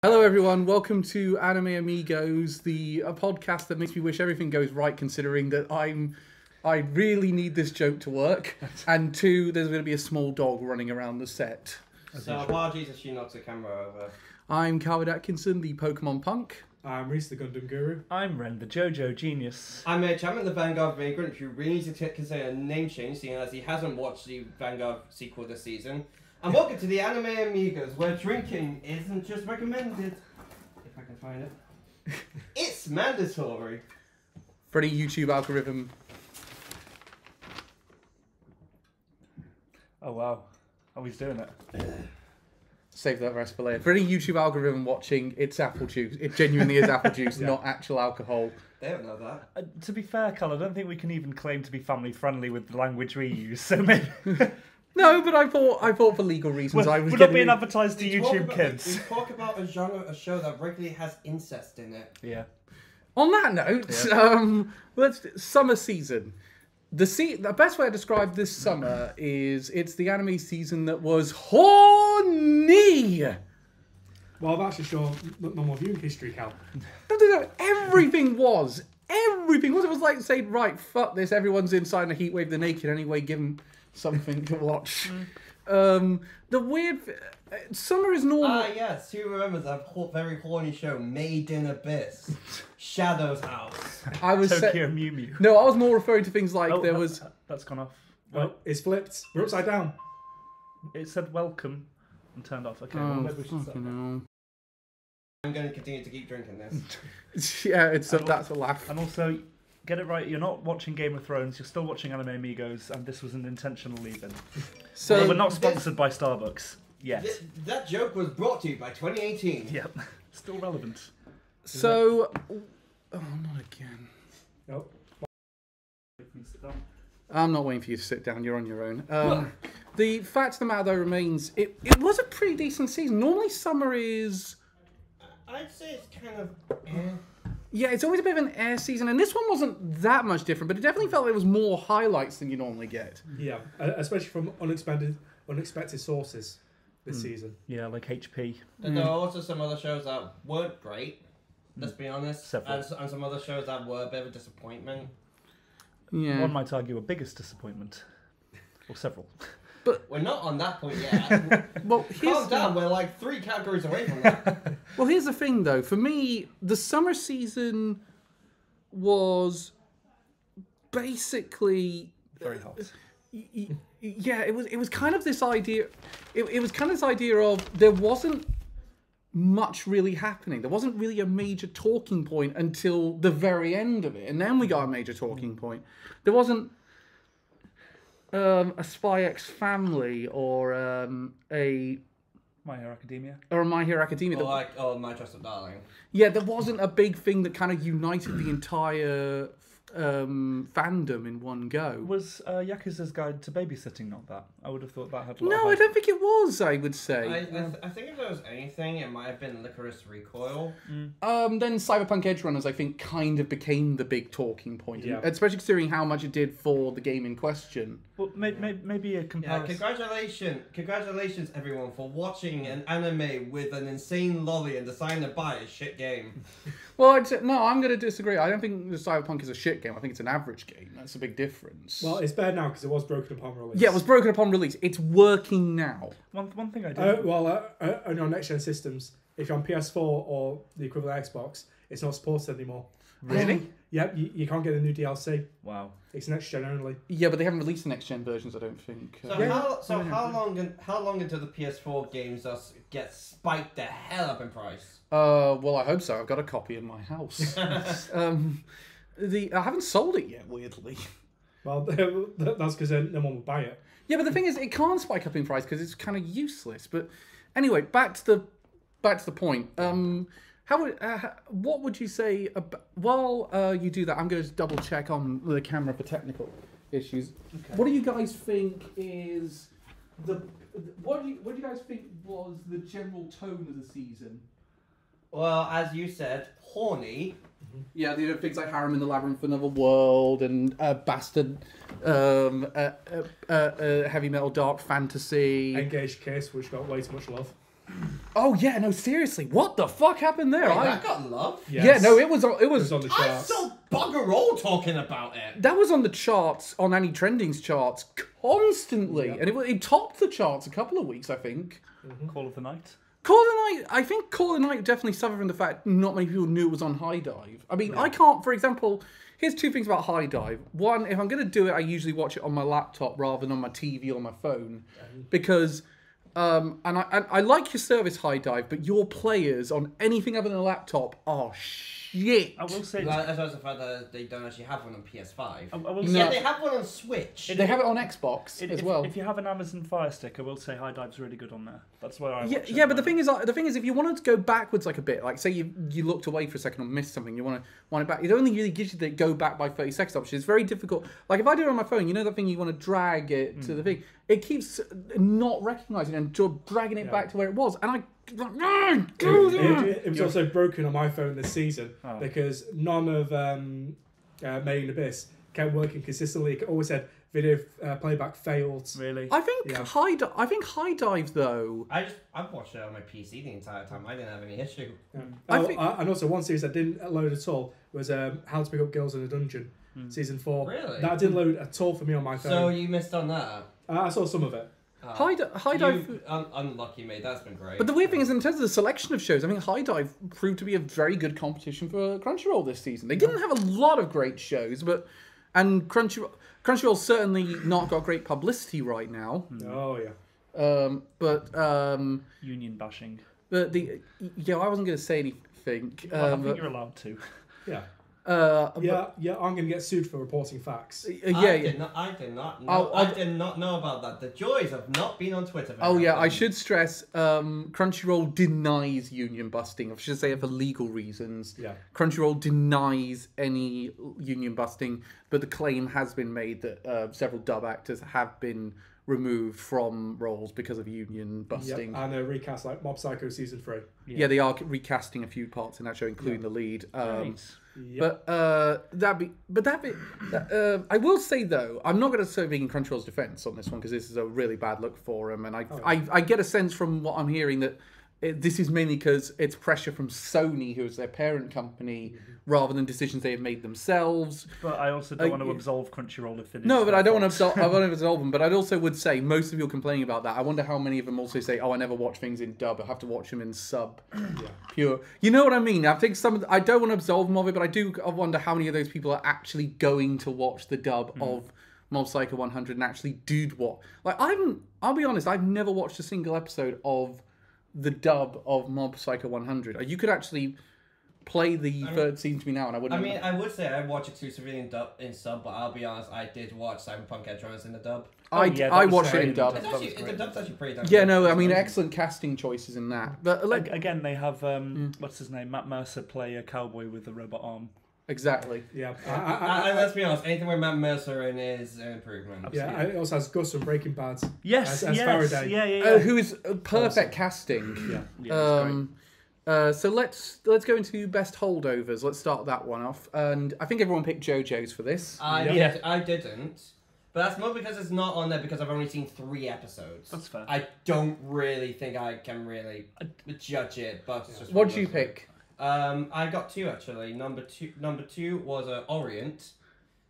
Hello everyone, welcome to Anime Amigos, a podcast that makes me wish everything goes right considering that I really need this joke to work, and two, there's going to be a small dog running around the set. So apologies if she knocks the camera over. I'm Coward Atkinson, the Pokemon punk. I'm Reese, the Gundam Guru. I'm Ren, the JoJo genius. I'm Mitch, I'm the Vanguard Vagrant who really needs to consider a name change, seeing as he hasn't watched the Vanguard sequel this season. And welcome to the Anime Amigos, where drinking isn't just recommended, if I can find it, it's mandatory. For any YouTube algorithm. Oh wow, how he's doing it. Save that rest for later. For any YouTube algorithm watching, it's apple juice. It genuinely is apple juice, not actual alcohol. They don't know that. To be fair, Cal, I don't think we can even claim to be family friendly with the language we use. So maybe No, but I thought for legal reasons I was we're not getting... being advertised to We YouTube kids. We talk about a genre, a show that regularly has incest in it. Yeah. On that note, summer season. The best way to describe this summer is it's the anime season that was horny. Well, that's just your normal viewing history, Cal. No, everything was. Everything was. It was like saying, right, fuck this, everyone's inside in a heat wave, they're naked anyway, give them something to watch. The weird... Summer is normal. Ah, yes, who remembers that very horny show, Made in Abyss? Shadow's House. I was Tokyo Mew Mew. No, I was more referring to things like there was... That's gone off. Oh, it's flipped. We're upside down. It said welcome and turned off. Okay, well, Oh, maybe we should start. fucking hell. I'm going to continue to keep drinking this. Yeah, that's a laugh. And also, get it right, you're not watching Game of Thrones, you're still watching Anime Amigos, and this was an intentional leave-in. So Although we're not sponsored by Starbucks yet. That joke was brought to you by 2018. Yep, still relevant. So... Oh, not again. Nope. I'm not waiting for you to sit down. You're on your own. The fact of the matter, though, remains it was a pretty decent season. Normally, summer is... I'd say it's kind of... Yeah, it's always a bit of an air season, and this one wasn't that much different, but it definitely felt like there was more highlights than you normally get. Yeah, especially from unexpected sources this season. Yeah, like HP. And there are also some other shows that weren't great, let's be honest. Several. And some other shows that were a bit of a disappointment. Yeah. One might argue a biggest disappointment. Or several. We're not on that point yet. Well, Calm down, we're like 3 categories away from that. Well, here's the thing, though. For me, the summer season was basically... Very hot. Yeah, it was kind of this idea. It was kind of this idea of there wasn't much really happening. There wasn't really a major talking point until the very end of it, and then we got a major talking point. There wasn't a Spy X Family or a My Hero Academia. or a My Hero Academia. My Trusted Darling. Yeah, there wasn't a big thing that kind of united the entire fandom in one go. Was Yakuza's Guide to Babysitting not that? I would have thought that had a lot No, of I hype. don't think it was. I would say. I think if there was anything, it might have been Licorice Recoil. Then Cyberpunk Edge Runners, I think, kind of became the big talking point, Yeah. especially considering how much it did for the game in question. Well, maybe a Yeah, comparison. congratulations everyone for watching an anime with an insane lolly and deciding to buy a shit game. Well, I'm going to disagree. I don't think the Cyberpunk is a shit game. I think it's an average game. That's a big difference. Well, it's better now because it was broken upon release. Yeah, it was broken upon release. It's working now. One thing I did. Only on next gen systems. If you're on PS4 or the equivalent Xbox, it's not supported anymore. Really? Yep, you can't get a new DLC. Wow. It's next gen only. Yeah, but they haven't released the next gen versions, I don't think. How long until the PS4 games get spiked the hell up in price? Well, I hope so. I've got a copy in my house. I haven't sold it yet, weirdly. Well, that's because no one will buy it. Yeah, but the thing is, it can't spike up in price because it's kind of useless. But anyway, back to the point. What would you say while you do that? I'm going to double check on the camera for technical issues. Okay. What do you guys think is what do you guys think was the general tone of the season? Well, as you said, horny. Yeah, the things like Harem in the Labyrinth of Another World and Bastard, Heavy Metal Dark Fantasy. Engaged Kiss, which got way too much love. Oh yeah, no, seriously, what the fuck happened there? Wait, that got love? Yes. Yeah, no, it was on the I charts. saw bugger all talking about it. that was on the charts, on any trendings charts constantly, and it topped the charts a couple of weeks, I think. Call of the Night. Call of the Night, I think Call of the Night definitely suffered from the fact not many people knew it was on High Dive. I mean, I can't, for example, here's two things about High Dive. One, if I'm going to do it, I usually watch it on my laptop rather than on my TV or my phone. Because, and I like your service High Dive, but your players on anything other than a laptop are shit. I will say. As well as the fact that they don't actually have one on PS5. I will No. say. Yeah, they have one on Switch. They have it on Xbox as well. If you have an Amazon Fire Stick, I will say High Dive's really good on there. That's where I watch it. Yeah, but the thing is, if you wanted to go backwards like a bit, like say you looked away for a second or missed something, you want to wind it back. It only really gives you the go back by 30 seconds option. It's very difficult. Like if I do it on my phone, you know that thing you want to drag it to the thing. It keeps not recognizing and dragging it back to where it was, and I. It was also broken on my phone this season because none of Made in Abyss kept working consistently. It always said video playback failed. Really? I think High Dive though. I've watched it on my PC the entire time. I didn't have any issue. Yeah. And also one series that didn't load at all was How to Pick Up Girls in a Dungeon, season 4. Really? That didn't load at all for me on my phone. So you missed on that. I saw some of it. High Dive. Unlucky, mate. That's been great. But the weird thing is, in terms of the selection of shows, I mean, High Dive proved to be a very good competition for Crunchyroll this season. They didn't have a lot of great shows, and Crunchyroll's certainly not got great publicity right now. Oh yeah. Union bashing. But I wasn't going to say anything. I think you're allowed to. Yeah. I'm gonna get sued for reporting facts. I did not know about that. The joys of not being on Twitter. I should stress Crunchyroll denies union busting. I should say it for legal reasons. Yeah. Crunchyroll denies any union busting, but the claim has been made that several dub actors have been removed from roles because of union busting. Yep. And recast like Mob Psycho season 3. Yeah, they are recasting a few parts in that show, including the lead. Yep. I will say though, I'm not going to say being in Crunchyroll's defense on this one because this is a really bad look for him, and I get a sense from what I'm hearing that this is mainly because it's pressure from Sony, who is their parent company, rather than decisions they have made themselves. But I also don't want to absolve Crunchyroll if it is. No, but I don't want to absolve them. But I also would say most of you are complaining about that. I wonder how many of them also say, "Oh, I never watch things in dub. I have to watch them in sub, pure." You know what I mean? I think I don't want to absolve them of it, but I wonder how many of those people are actually going to watch the dub of Mob Psycho 100 and actually do what. Like I'll be honest, I've never watched a single episode of the dub of Mob Psycho 100. You could actually play the third season to me now, and I wouldn't. I would say I watch exclusively in sub, but I'll be honest, I did watch Cyberpunk Edge Runners in the dub. I watched it in dub. The dub's actually pretty damn Yeah, good. no, I mean excellent casting choices in that. But again, they have what's his name, Matt Mercer play a cowboy with a robot arm. Exactly. Yeah. And let's be honest, anything with Matt Mercer in is an improvement. Yeah, it also has Gus from Breaking Bad. Yes, as Faraday. Yeah. Who is perfect casting. So let's go into best holdovers. Let's start that one off. And I think everyone picked JoJo's for this. I didn't. But that's more because it's not on there because I've only seen 3 episodes. That's fair. I don't really think I can really judge it. But it's just What'd you pick? I got 2 actually. Number two was Orient.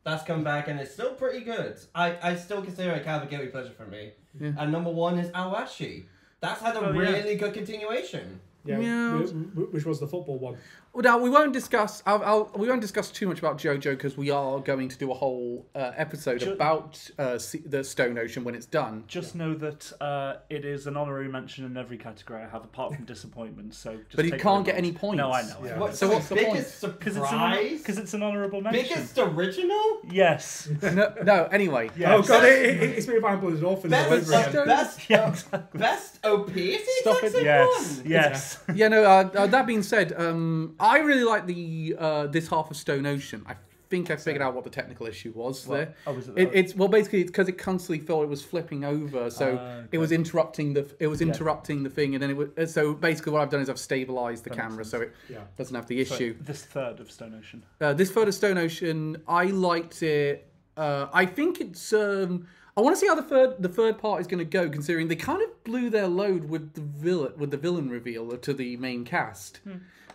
That's come back and it's still pretty good. I still consider it kind of a guilty pleasure for me. Yeah. And number 1 is Awashi. That's had a really good continuation. Yeah. Which was the football one. Well, now we won't discuss. We won't discuss too much about JoJo because we are going to do a whole episode about the Stone Ocean when it's done. Just know that it is an honorary mention in every category I have, apart from disappointment. So, but he can't get any points. No, I know. Yeah. So what's the biggest point? Surprise? Because it's an honorable mention. Biggest original? Yes. No. Anyway. Yes. Oh god, it's been Vampires Orphans all over again. Best OP? Stop it. Yes. Yeah. No. That being said, I really like the this half of Stone Ocean. I think I figured out what the technical issue was there. Oh, was it? It's basically it's because it constantly thought it was flipping over, so it was interrupting the thing, and then it was so basically what I've done is I've stabilized the camera so it doesn't have the issue. So this third of Stone Ocean. This third of Stone Ocean, I liked it. I think it's. I want to see how the third part is going to go, considering they kind of blew their load with the villain reveal to the main cast.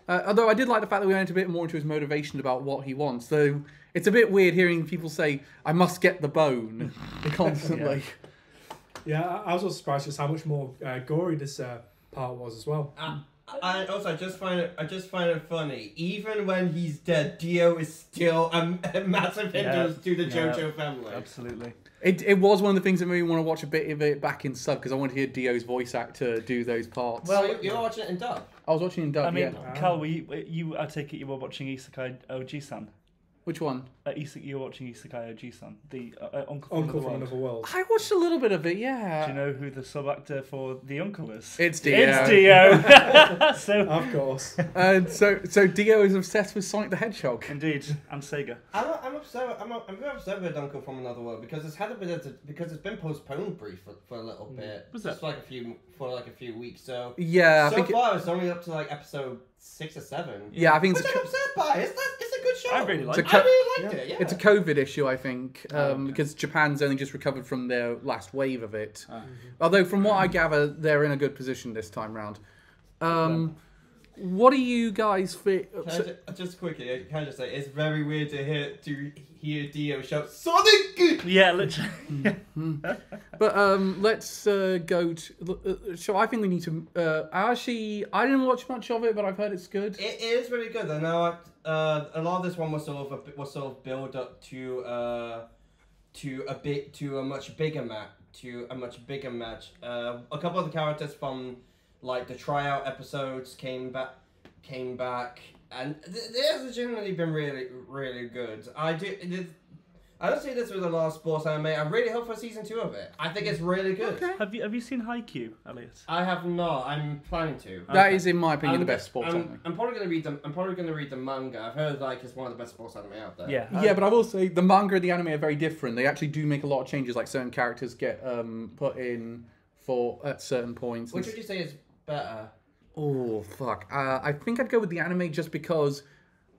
Although I did like the fact that we went a bit more into his motivation about what he wants. Though it's a bit weird hearing people say, "I must get the bone," constantly. Yeah, I was also surprised just how much more gory this part was as well. I just find it funny. Even when he's dead, Dio is still a massive hindrance to the JoJo family. Absolutely. It was one of the things that made me want to watch a bit of it back in sub, because I want to hear Dio's voice actor do those parts. Well, you're watching it in dub. I was watching in dub. I mean, yeah. Cal, I take it you were watching Isekai Oji-san. Which one? You were watching Isekai Oji-san, the Uncle Uncle from Another World. I watched a little bit of it. Yeah. Do you know who the sub actor for the uncle is? It's Dio. It's Dio. So Of course. And so Dio is obsessed with Sonic the Hedgehog. indeed, and Sega. I'm upset. I'm very upset with Uncle from Another World because it's been postponed for a little bit. Was just that? like a few weeks. So Yeah, so far it's only up to like episode 6 or 7. Yeah, I think Which I'm upset by. It's a good show. I really liked it. I really liked it. Yeah. it's a COVID issue, I think, because Japan's only just recovered from their last wave of it. Although, from what I gather, they're in a good position this time round. What do you guys think? Just quickly, can I just say it's very weird to hear Dio shout Sonic. Yeah, literally. But let's go to. So I think we need to. Actually, I didn't watch much of it, but I've heard it's good. It is really good. I know a lot of this one was sort of build up to a much bigger match. A couple of the characters from like the tryout episodes came back, and they have generally been really, really good. I don't see this was the last sports anime. I really hope for season 2 of it. I think it's really good. Okay. Have you seen Haikyuu, Elliot? I have not. I'm planning to. That is, in my opinion, the best sports anime. I'm probably gonna read the manga. I've heard like it's one of the best sports anime out there. Yeah. Yeah, but I will say the manga and the anime are very different. They actually do make a lot of changes. Like certain characters get put in at certain points. Which would you say is better? Oh fuck! I think I'd go with the anime just because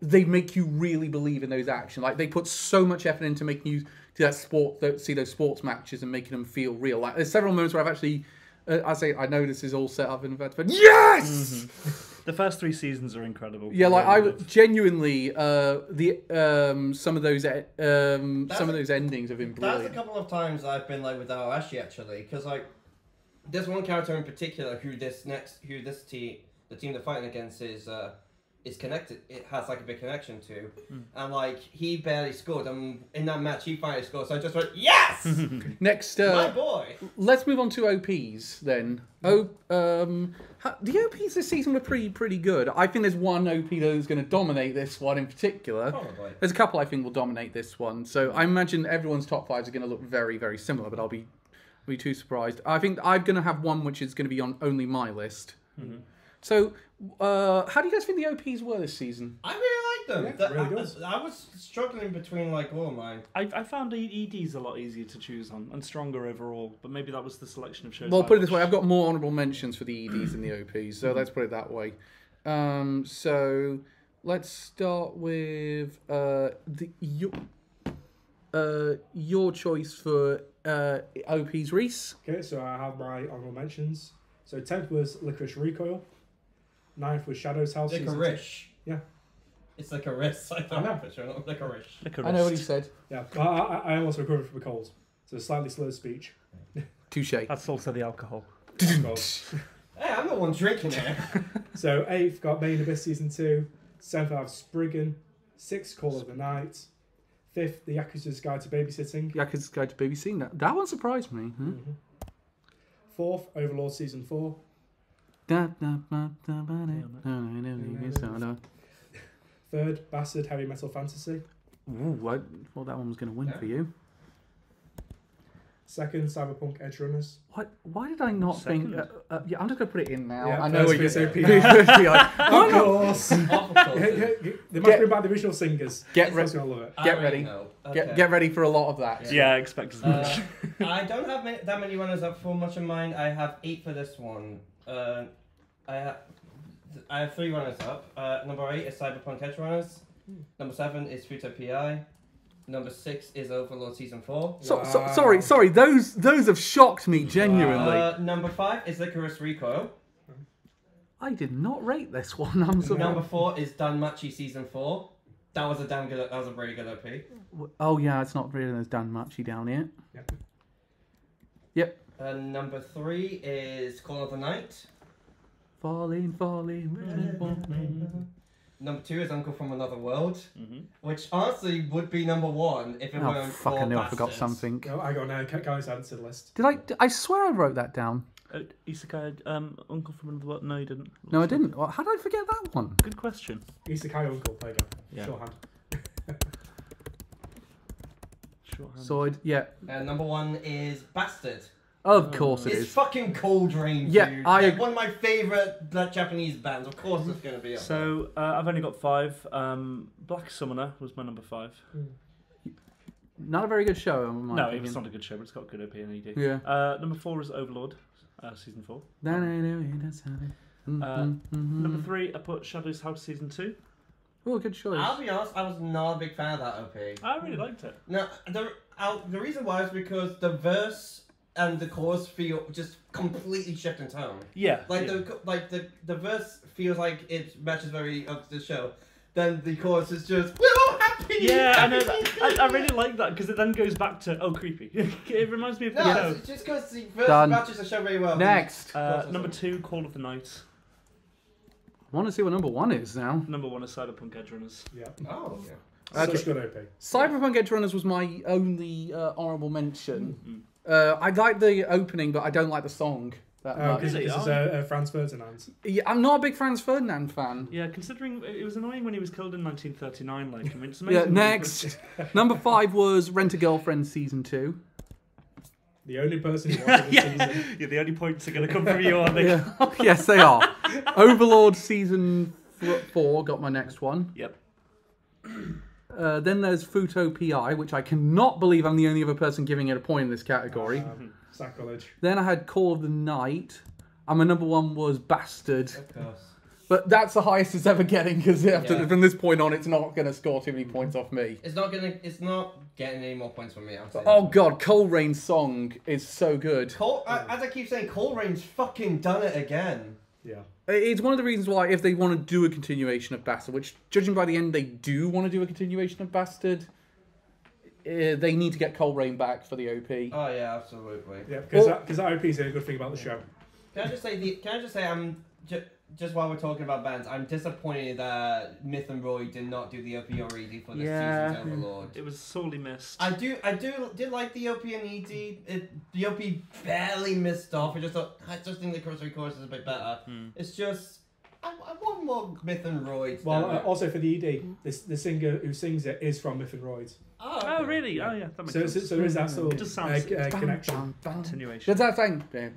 they make you really believe in those actions. Like they put so much effort into making you see those sports matches and making them feel real. Like there's several moments where I've actually, I know this is all set up in advance, but yes. Mm-hmm. The first 3 seasons are incredible. Yeah, like Really I good. genuinely some of those endings have been brilliant. That's a couple of times I've been like with Aoashi actually, because like there's one character in particular who the team they're fighting against is connected. It has like a big connection to, and like he barely scored, and in that match he finally scored. So I just went yes, Next, my boy. let's move on to OPs then. The OPs this season were pretty good. I think there's one OP that is going to dominate this one in particular. Probably. There's a couple I think will dominate this one. So I imagine everyone's top 5s are going to look very, very similar, but I'll be too surprised. I think I'm going to have one which is going to be on only my list. Mm-hmm. So, how do you guys think the OPs were this season? I really liked them. Yeah, really good. I was struggling between like all of mine. I found EDs a lot easier to choose on and stronger overall, but maybe that was the selection of shows. Well, I put it this way, watched. I've got more honourable mentions for the EDs than the OPs, so let's put it that way. So let's start with your choice for OPs, Reese. Okay, so I have my honorable mentions. So 10th was Licorice Recoil. 9th was Shadow's House. Licorice. Yeah. It's licorice. I I know. thought picture, not licorice. I know what he said. Yeah, I almost recovered from a cold. So slightly slurred speech. Touche. That's also the alcohol. Of course. Hey, I'm the one drinking it. So 8th got Main Abyss Season 2. 7th I have Spriggan. 6th Call of the Night. 5th The Yakuza's Guide to Babysitting. Yakuza's Guide to BBC. That one surprised me. Huh? 4th Overlord Season 4. 3rd Bastard Heavy Metal Fantasy. Ooh, I thought that one was going to win for you. 2nd Cyberpunk Edge Runners. Why did I not think? Yeah, I'm just going to put it in now. Yeah, I know what you're first saying. OP. Of Why not? course. They must be about the original singers. Get Of re- course you're gonna love it. Get ready. Get ready for a lot of that. Yeah, I expect as much. I don't have that many runners up for much of mine. I have 8 for this one. I have 3 runners up. Number 8 is Cyberpunk Edge Runners. Number 7 is Future PI. Number 6 is Overlord Season 4. Sorry. Those have shocked me genuinely. Number 5 is Licorice Recoil. I did not rate this one. I'm sorry. Number 4 is Danmachi Season 4. That was a really good OP. Oh yeah, it's not really as Danmachi down here. Yep. Number 3 is Call of the Night. Falling. Number 2 is Uncle from Another World, which honestly would be number 1 if it weren't for fuck! I knew I Bastards. forgot something. No, I got no. Guys added to the list. Did I? I swear I wrote that down. Isekai, Uncle from Another World. No, you didn't. No, I didn't. How did I forget that one? Good question. Isekai Uncle, there you go. Yeah. Shorthand. So Number 1 is Bastard. Of course it It's is. fucking Cold Rain, Yeah, dude. I- Like, one of my favourite Japanese bands. Of course it's going to be up there. So I've only got 5. Black Summoner was my number 5. Not a very good show. In my No, opinion. it's not a good show, but it's got good OP and ED. Yeah. Number 4 is Overlord, Season 4. Mm-hmm. Number 3, I put Shadow's House Season 2. Oh, good choice. I'll be honest, I was not a big fan of that OP. I really liked it. No, the reason why is because the verse and the chorus feel just completely shift in tone. Yeah. Like the verse feels like it matches very up to the show. Then the chorus is just we're all happy. Yeah, I know. happy." I really like that because it then goes back to creepy. It reminds me of the No, show. it's just because the verse Done. matches the show very well. Next. Number 2, Call of the Night. I want to see what number 1 is now. Number 1 is Cyberpunk Edge Runners. Yeah. Oh, yeah. Okay. Such good OP. Cyberpunk Edge Runners was my only honourable mention. I like the opening, but I don't like the song that much. Because Really? this is Franz Ferdinand. Yeah, I'm not a big Franz Ferdinand fan. Yeah, considering it was annoying when he was killed in 1939. Like, I mean, it's Yeah, amazing. next. Number 5 was Rent a Girlfriend Season 2. The only person who watched this season. Yeah, the only points are going to come from you, aren't they? Yeah. Yes, they are. Overlord Season 4 got my next one. Yep. Then there's Futo PI, which I cannot believe I'm the only other person giving it a point in this category. Sacrilege. Then I had Call of the Night. And my number 1 was Bastard. Of course. But that's the highest it's ever getting, because Yeah. from this point on, it's not going to score too many points off me. It's not getting any more points from me. I'm saying. Oh god, Cold Rain's song is so good. As I keep saying, Cold Rain's fucking done it again. Yeah. It's one of the reasons why, if they want to do a continuation of Bastard, which, judging by the end, they do want to do a continuation of Bastard, they need to get Cold Rain back for the OP. Oh yeah, absolutely. Yeah, because that OP is a good thing about the show. Can I just say I'm just while we're talking about bands, I'm disappointed that Myth and Roy did not do the OP or ED for this season's Overlord. It was sorely missed. I did like the OP and ED. The OP barely missed off. I just think the chorus is a bit better. It's just I want more Myth and Roy. Well, also for the ED, the singer who sings it is from Myth and Royd. Oh, really? Oh, yeah. That makes sense. So there is that sort It just sounds of connection. Continuation. That's that thing. Bang,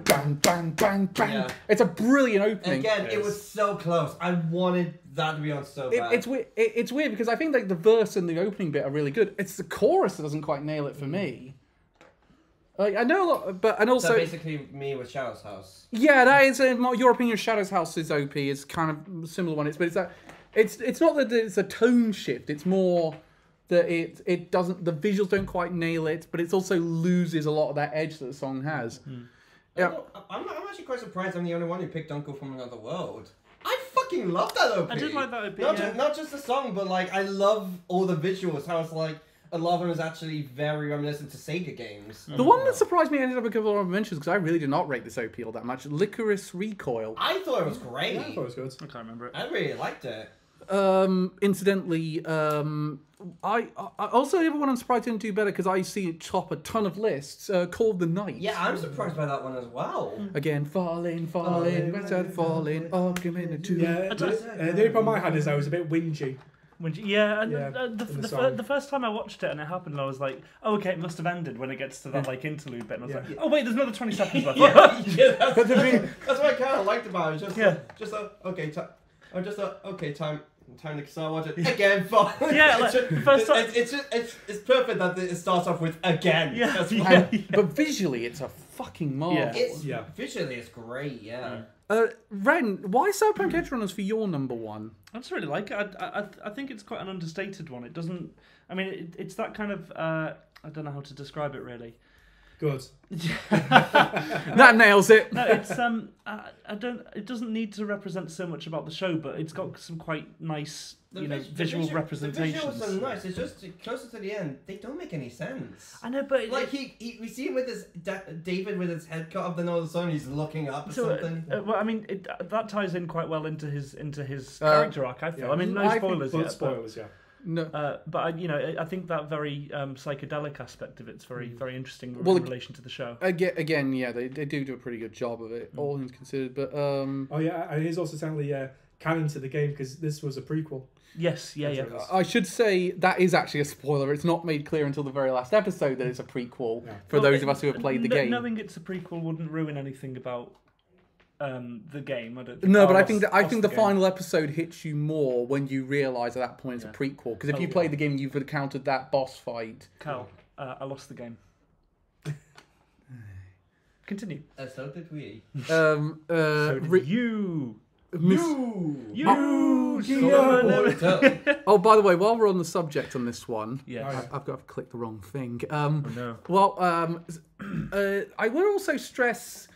bang, bang, bang, bang. Yeah. It's a brilliant opening. Again, it was so close. I wanted that to be on so bad. It's weird because I think like the verse and the opening bit are really good. It's the chorus that doesn't quite nail it for me. Like, I know a lot, but and also so basically me with Shadow's House. yeah, that is your opinion. Of Shadow's House's OP is kind of a similar one. It's not that it's a tone shift. It's more that it doesn't. The visuals don't quite nail it, but it also loses a lot of that edge that the song has. Yeah. I'm actually quite surprised I'm the only one who picked Uncle from Another World. I fucking love that OP. I did like that OP, Not just the song, but like I love all the visuals. How it's like a lot of them is actually very reminiscent to Sega games. The one that surprised me ended up a couple of mentions because I really did not rate this OP all that much. Licorice Recoil. I thought it was great. Yeah, I thought it was good. I can't remember it. I really liked it. Incidentally, I also the other one I'm surprised didn't do better because I see it top a ton of lists. Call of the Night. Yeah, I'm surprised by that one as well. Again, falling, west side falling, all coming to. Yeah, the only problem I had is I was a bit whingy. Yeah, and Yeah, the first time I watched it and it happened, I was like, oh, okay, it must have ended when it gets to that like interlude bit. And I was like, oh, wait, there's another 20 seconds left. That's what I kind of liked about it. Time to start watching again. Yeah, like, first time. It's perfect that it starts off with again. Yeah, That's yeah. But visually, it's a fucking marvel. It's visually, it's great. Yeah. Ren, why Cyberpunk Edge Runners for your number one? I just really like it. I think it's quite an understated one. It doesn't. I mean, it's that kind of. I don't know how to describe it really. Good. That nails it. No, it's I don't. It doesn't need to represent so much about the show, but it's got some quite nice, visual representations. The visuals are nice. It's just closer to the end, they don't make any sense. I know, but like we see him with his David with his head cut off, then all of a sudden he's looking up at something. Well, I mean, that ties in quite well into his character arc. I feel. Yeah. I mean, no spoilers yet. Spoilers, yeah. No, but I think that very psychedelic aspect of it's very interesting in relation to the show. Again, yeah, they do a pretty good job of it, all things considered. But oh yeah, and he's also technically canon to the game because this was a prequel. Yes, yeah. I should say that is actually a spoiler. It's not made clear until the very last episode that it's a prequel for those of us who have played the game. Knowing it's a prequel wouldn't ruin anything about the game. I don't. No, but I think the final episode hits you more when you realise at that point it's a prequel. Because if you played the game, you've encountered that boss fight. Cal, I lost the game. Continue. So did we. So did you. Oh, by the way, while we're on the subject on this one, I've got to click the wrong thing. Well, I would also stress.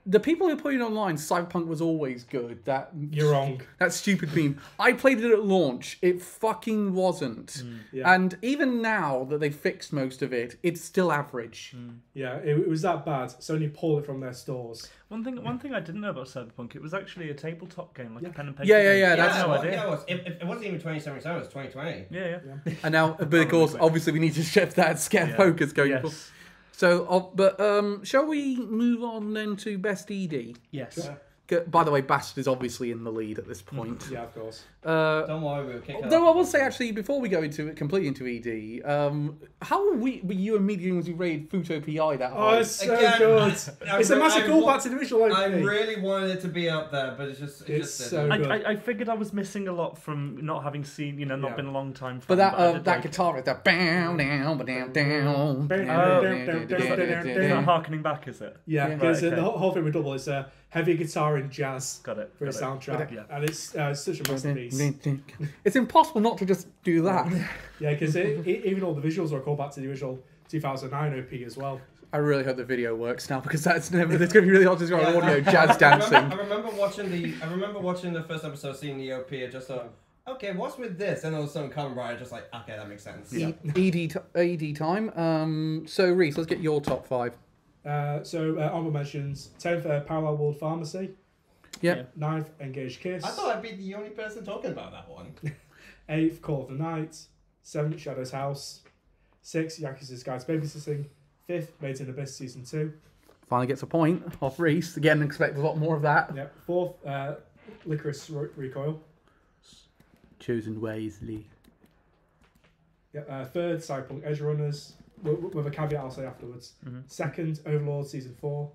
The people who are putting it online, Cyberpunk was always good. You're wrong. That stupid meme. I played it at launch. It fucking wasn't. And even now that they've fixed most of it, it's still average. Yeah, it was that bad. Sony pulled it from their stores. One thing I didn't know about Cyberpunk, it was actually a tabletop game, like a pen and paper. Yeah. That's no idea. Yeah, it wasn't even 2077. It was 2020. Yeah. And now, but of course, obviously, we need to shift that scare focus going forward. So, shall we move on then to Best ED? Yes. Yeah. By the way, Bastard is obviously in the lead at this point. Yeah, of course. Don't worry, we'll kick it. Though I will say, actually, before we go completely into ED, how were you and me when we rated Futo PI that high? Oh, it's so good. It's a massive callback to the original opening. I really wanted it to be up there, but it's so good. I figured I was missing a lot from not having seen, not been a long time. But that guitar is that bam down, down. Is that harkening back? Is it? Yeah, because the whole thing with Double is heavy guitar and jazz. Got it. For a soundtrack, and it's such a masterpiece. It's impossible not to just do that. Yeah, because even all the visuals are a callback to the original 2009 OP as well. I really hope the video works now because it's going to be really hard to describe audio jazz dancing. I remember watching the first episode, seeing the OP, and just thought, okay, what's with this? And all of a sudden, Kamen Rider just like, okay, that makes sense. ED time. So Reese, let's get your top 5. Honorable mentions: 10th, Parallel World Pharmacy. Yep. 9th, Engaged Kiss. I thought I'd be the only person talking about that one. 8th, Call of the Night. 7th, Shadow's House. 6th, Yakuza's Guide's Babysitting. 5th, Made in Abyss Season 2. Finally gets a point off Reese. Again, expect a lot more of that. Yep. 4th, Licorice Recoil. Chosen wisely. Yep. 3rd, Cyberpunk Edge Runners. With a caveat I'll say afterwards. 2nd, Overlord Season 4.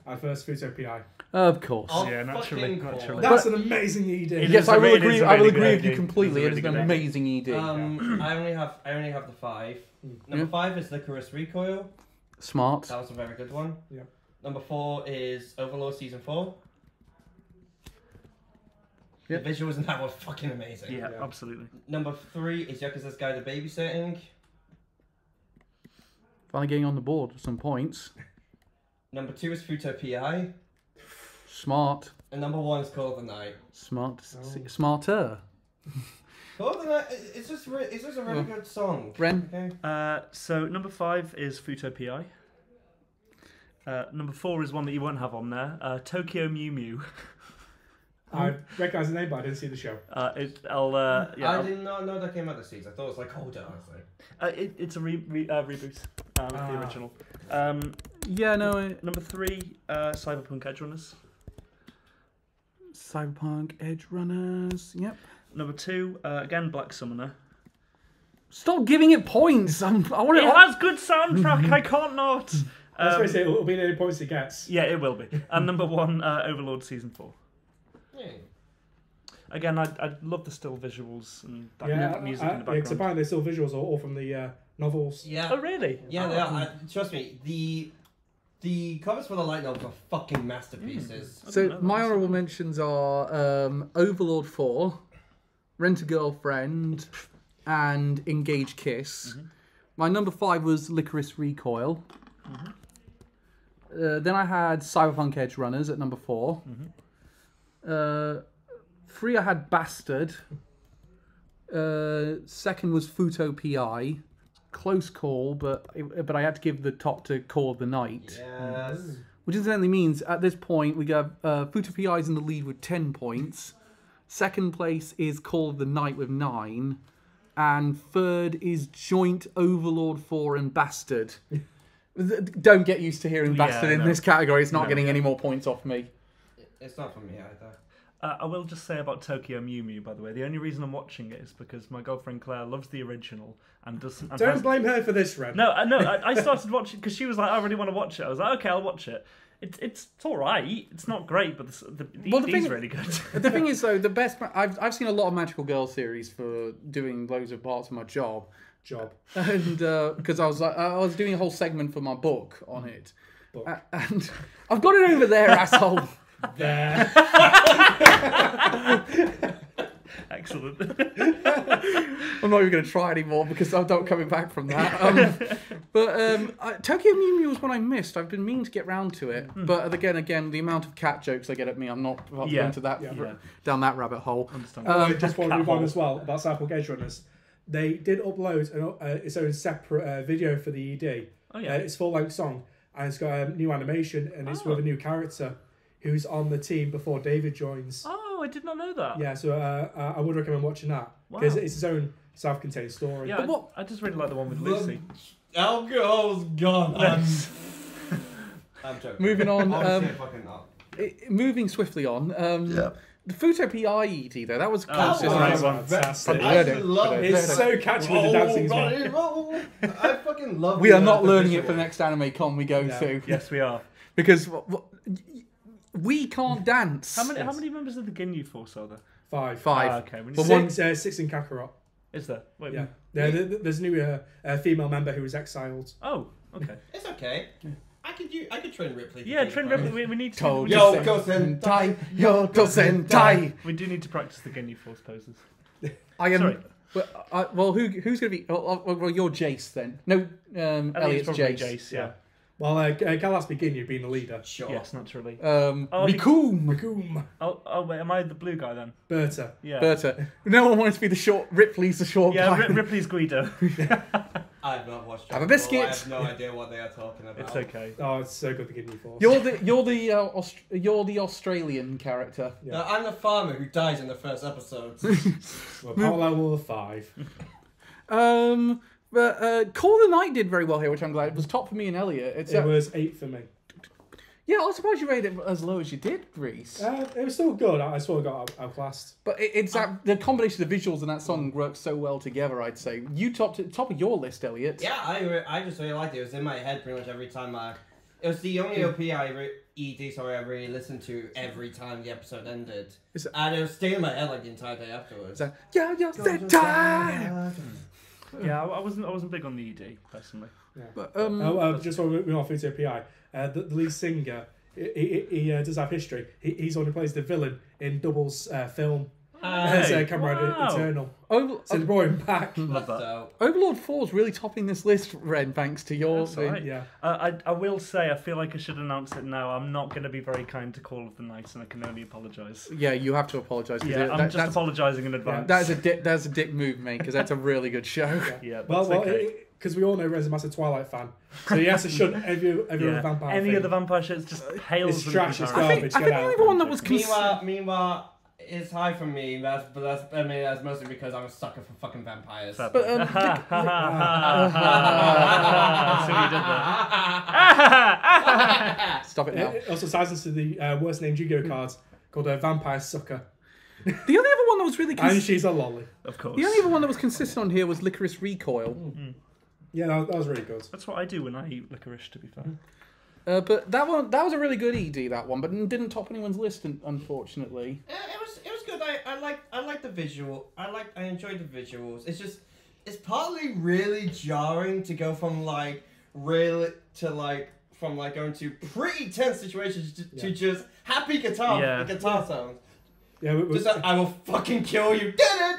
And 1st, Futo PI. Of course. Naturally. That's an amazing ED. Yes, I will agree. I will agree with you completely. It is an amazing ED. I only have the 5. Number 5 is Licorice Recoil. Smart. That was a very good one. Yeah. Number 4 is Overlord Season 4. Yep. The visuals in that were fucking amazing. Yeah, absolutely. Number 3 is Yakuza's Guide to Babysitting. Finally getting on the board with some points. Number 2 is Futo PI. Smart. And number 1 is Call of the Night. Smarter. Call of the Night, it's just a really good song. Ren? Okay. So number 5 is Futo PI. Number 4 is one that you won't have on there. Tokyo Mew Mew. I recognise the name, but I didn't see the show. I did not know that came out this season. I thought it was like Holder. It's a reboot of the original. Number 3, Cyberpunk Edge Runners. Cyberpunk Edge Runners. Yep. Number 2, again Black Summoner. Stop giving it points. I want it. It has good soundtrack. I can't not. I was say it'll be the points it gets. Yeah, it will be. And number 1, Overlord Season 4. Yeah. Again, I love the still visuals and that music in the background. Apparently the still visuals are all from the novels. Yeah. Oh, really? Yeah, they are. Trust me, the covers for the light novels are fucking masterpieces. So my honourable mentions are Overlord 4, Rent a Girlfriend, and Engage Kiss. My number 5 was Licorice Recoil. Then I had Cyberpunk Edge Runners at number 4. 3 I had Bastard. Second was Futo PI. Close call, but I had to give the top to Call of the Night. Yes. Which incidentally means at this point we got Futo PI is in the lead with 10 points. Second place is Call of the Night with 9. And third is joint Overlord 4 and Bastard. Don't get used to hearing Bastard in this category. It's not getting any more points off me. It's not for me either. I will just say about Tokyo Mew Mew, by the way, the only reason I'm watching it is because my girlfriend Claire loves the original and doesn't. And Don't blame her for this, Ren. No, I started watching because she was like, I really want to watch it. I was like, okay, I'll watch it. It's all right. It's not great, but the ED's really good. The thing is, though, the best... I've seen a lot of Magical Girl series for doing loads of parts of my job. And because I was doing a whole segment for my book on it. And I've got it over there, asshole. There. Excellent. I'm not even going to try anymore because I'm not coming back from that. Tokyo Mew Mew was one I missed. I've been meaning to get round to it, but again, the amount of cat jokes they get at me, I'm not going to that down that rabbit hole. I just want to move on as well about Cyberpunk Edge Runners. They did upload its own separate video for the ED. Oh yeah, it's full-length song, and it's got a new animation, and it's with a new character who's on the team before David joins. Oh, I did not know that. Yeah, so I would recommend watching that because it's its own self-contained story. Yeah, I just really like the one with Lucy. Alcohol's gone. I'm joking. Moving on. Fucking not. Moving swiftly on. The Futo PI ED though, that was close. Fantastic. I love it. It's so catchy with the dancing as well. I fucking love it. We are not learning it for the next anime con we go to. Yes, we are. Because we can't dance. How many members of the Ginyu Force are there? 5. Okay. We But six in Kakarot. Is there? Wait, yeah. There's a new female member who was exiled. Oh, okay. It's okay. I could train Ripley. Yeah, train Ripley. We need to. Yoko Sentai. Yoko Sentai. We do need to practice the Ginyu Force poses. I am. Sorry. Well, who's going to be? Well, you're Jace then. No, Elliot's Jace. Yeah. Well, Galas Ginyu being the leader. Sure. Yes, naturally. Rikum. Oh, wait, am I the blue guy then? Berta. Yeah. Berta. No one wants to be the short. Ripley's the short guy. Yeah, Ripley's Guido. I've not watched it. Have a biscuit. I have no idea what they are talking about. It's okay. Oh, it's so good, the Ginyu Force. You're the Australian character. Yeah. No, I'm the farmer who dies in the first episode. Well, parallel wall of 5. But Call of the Night did very well here, which I'm glad. It was top for me and Elliot. It was 8 for me. Yeah, I was surprised you rated it as low as you did, Reese. It was still good. I sort of got outclassed. But it's the combination of the visuals and that song works so well together, I'd say. You top of your list, Elliot. Yeah, I just really liked it. It was in my head pretty much every time It was the only OP I really listened to every time the episode ended. And it was staying in my head like the entire day afterwards. Yeah, time! Yeah, I wasn't big on the ED personally. Yeah. But, just while we're off into PI, the lead singer, he does have history. He's the one who plays the villain in Double's film as Comrade Eternal. So they brought him back. Love that. Overlord 4 is really topping this list, Ren, thanks to your thing. Right. Yeah. I will say, I feel like I should announce it now. I'm not going to be very kind to Call of the Night, and I can only apologise. Yeah, you have to apologise. Yeah, I'm just apologising in advance. That's a dick move, mate, because that's a really good show. Yeah, well, okay. Because we all know Rez is a massive Twilight fan, so he has to shun every other vampire. Any of the vampire shits just hails it's trash. It's I garbage. think the only one that was Meanwhile, it's high for me. That's mostly because I'm a sucker for fucking vampires. But See what you did there. Stop it now. It also ties into the worst named Yu-Gi-Oh cards called a Vampire Sucker. The only other one that was really and she's a lolly. Of course. The only other one that was consistent on here was Licorice Recoil. Yeah, that was really good. That's what I do when I eat licorice, to be fair. But that was a really good ED, that one, but didn't top anyone's list, unfortunately. It was good. I liked the visual. I enjoyed the visuals. It's just it's partly really jarring to go from like really to like from like going to pretty tense situations to just happy guitar sounds. Yeah, Just like, I will fucking kill you.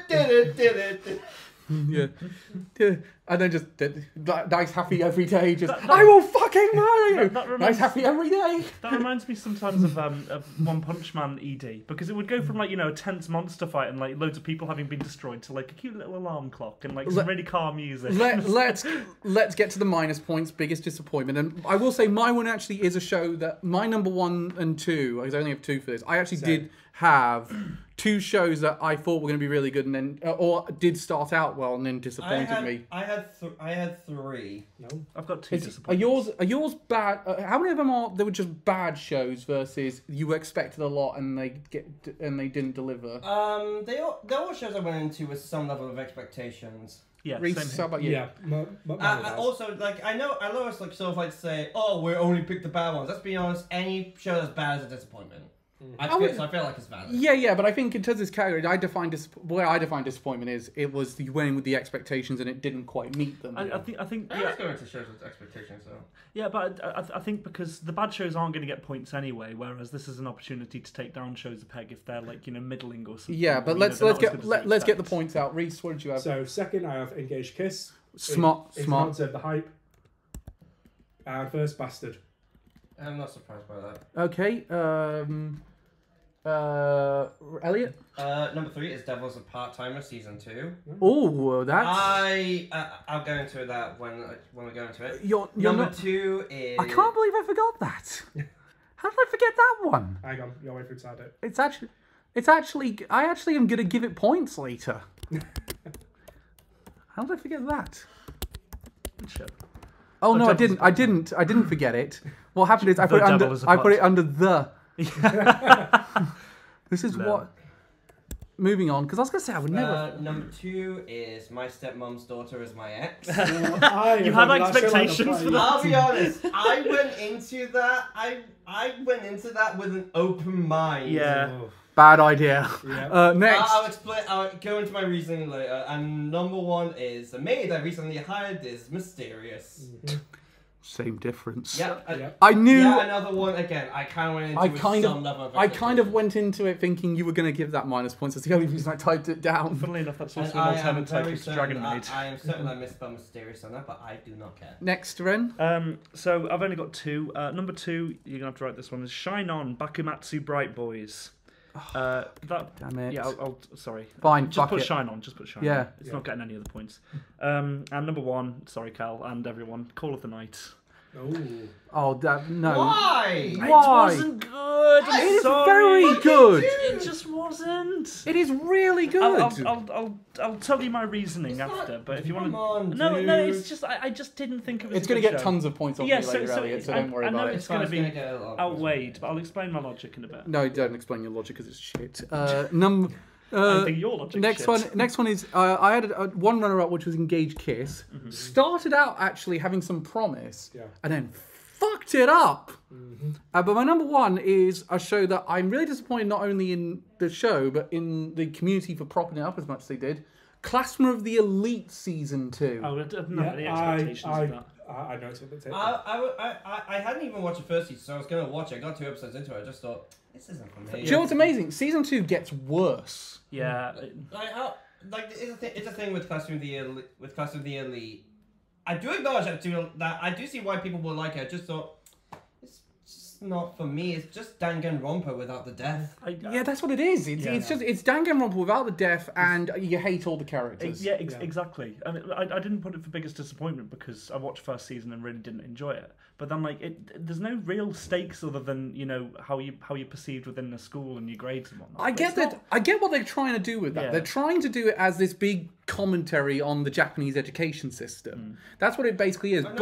Did Yeah. And then just nice happy every day. Just I will fucking murder you. Nice happy every day. That reminds me sometimes of One Punch Man ED, because it would go from like a tense monster fight and like loads of people having been destroyed to like a cute little alarm clock and like some really calm music. Let's get to the minus points. Biggest disappointment, and I will say my one actually is a show that my number 1 and 2. I only have 2 for this. I actually did have 2 shows that I thought were going to be really good, and then or did start out well and then disappointed me. I had 3. No, I've got 2 Are disappointments. yours bad? How many of them are? They were just bad shows versus you expected a lot and they didn't deliver. They all shows I went into with some level of expectations. Yeah, Reece, same how about you? Yeah. Also, like I know it's like sort of like to say, oh, we only picked the bad ones. Let's be honest, any show that's bad is a disappointment. I feel like it's valid. Yeah, but I think in terms of this category, I define disappointment is it was you went in with the expectations and it didn't quite meet them. I think Let's go into shows with expectations, though. Yeah, but I think because the bad shows aren't going to get points anyway, whereas this is an opportunity to take down shows a peg if they're like middling or something. Yeah, but let's get the points out. Reece, what did you have? So second, I have Engaged Kiss. Smart. Deserved the hype. And first, Bastard. I'm not surprised by that. Okay. Elliot. Number 3 is Devil's a Part-Timer season 2. Oh, that's. I'll go into that when we go into it. You're Number not... 2 is. I can't believe I forgot that. How did I forget that one? Hang on, you're waiting for it. It's actually. I actually am gonna give it points later. How did I forget that? Good show. Oh no, I didn't. I didn't forget it. What happened is I put it under the. This is what. Moving on, because I was going to say I would never. Number 2 is My Stepmom's Daughter is My Ex. You had expectations for that. I'll be honest. I went into that with an open mind. Yeah. Bad idea. Yeah. Next. I'll go into my reasoning later. And number 1 is the maid I recently hired is mysterious. Mm-hmm. Same difference. Yeah. I knew. Yeah, another one again. I kind of went into some level of. I kind of went into it thinking you were going to give that minus points. That's the only reason I typed it down. Funnily enough, that's also an alternative to Dragon Maid. I am certain I misspelled mysterious on that, but I do not care. Next, Ren. So I've only got 2. Number 2, you're gonna have to write this one. Is Shine On Bakumatsu Bright Boys. Damn it. Yeah, I'll sorry. Fine. Just put Shine On. Just put Shine Yeah. On. It's not getting any other points. And number 1, sorry, Cal and everyone, Call of the Night. Oh, no. Why? It wasn't good. It is very good. It just wasn't. It is really good. I'll tell you my reasoning after. But if you want to, no, it's just I just didn't think it was. It's going to get tons of points off me later, Elliot. So don't worry I know about it. it's going to be outweighed, but I'll explain my logic in a bit. No, don't explain your logic because it's shit. I think your logic. Next one is I had one runner-up which was Engaged Kiss. Mm-hmm. Started out actually having some promise, and then fucked it up. Mm-hmm. But my number 1 is a show that I'm really disappointed not only in the show but in the community for propping it up as much as they did. Classroom of the Elite season 2. Oh, I don't have any expectations of that. I know it's a bit. I hadn't even watched the first season, so I was going to watch it. I got 2 episodes into it. I just thought, this isn't for me. Do you know what's amazing? Season 2 gets worse. Yeah. It's a thing with Classroom of the Elite. I do acknowledge that I do see why people will like it. I just thought, it's just not for me. It's just Danganronpa without the death. Yeah, that's what it is. It's Danganronpa without the death, and you hate all the characters. Exactly. I mean, I didn't put it for biggest disappointment because I watched first season and really didn't enjoy it. But then, there's no real stakes other than how you're perceived within the school and your grades and whatnot. I get what they're trying to do with that. Yeah. They're trying to do it as this big commentary on the Japanese education system. That's what it basically is. Here's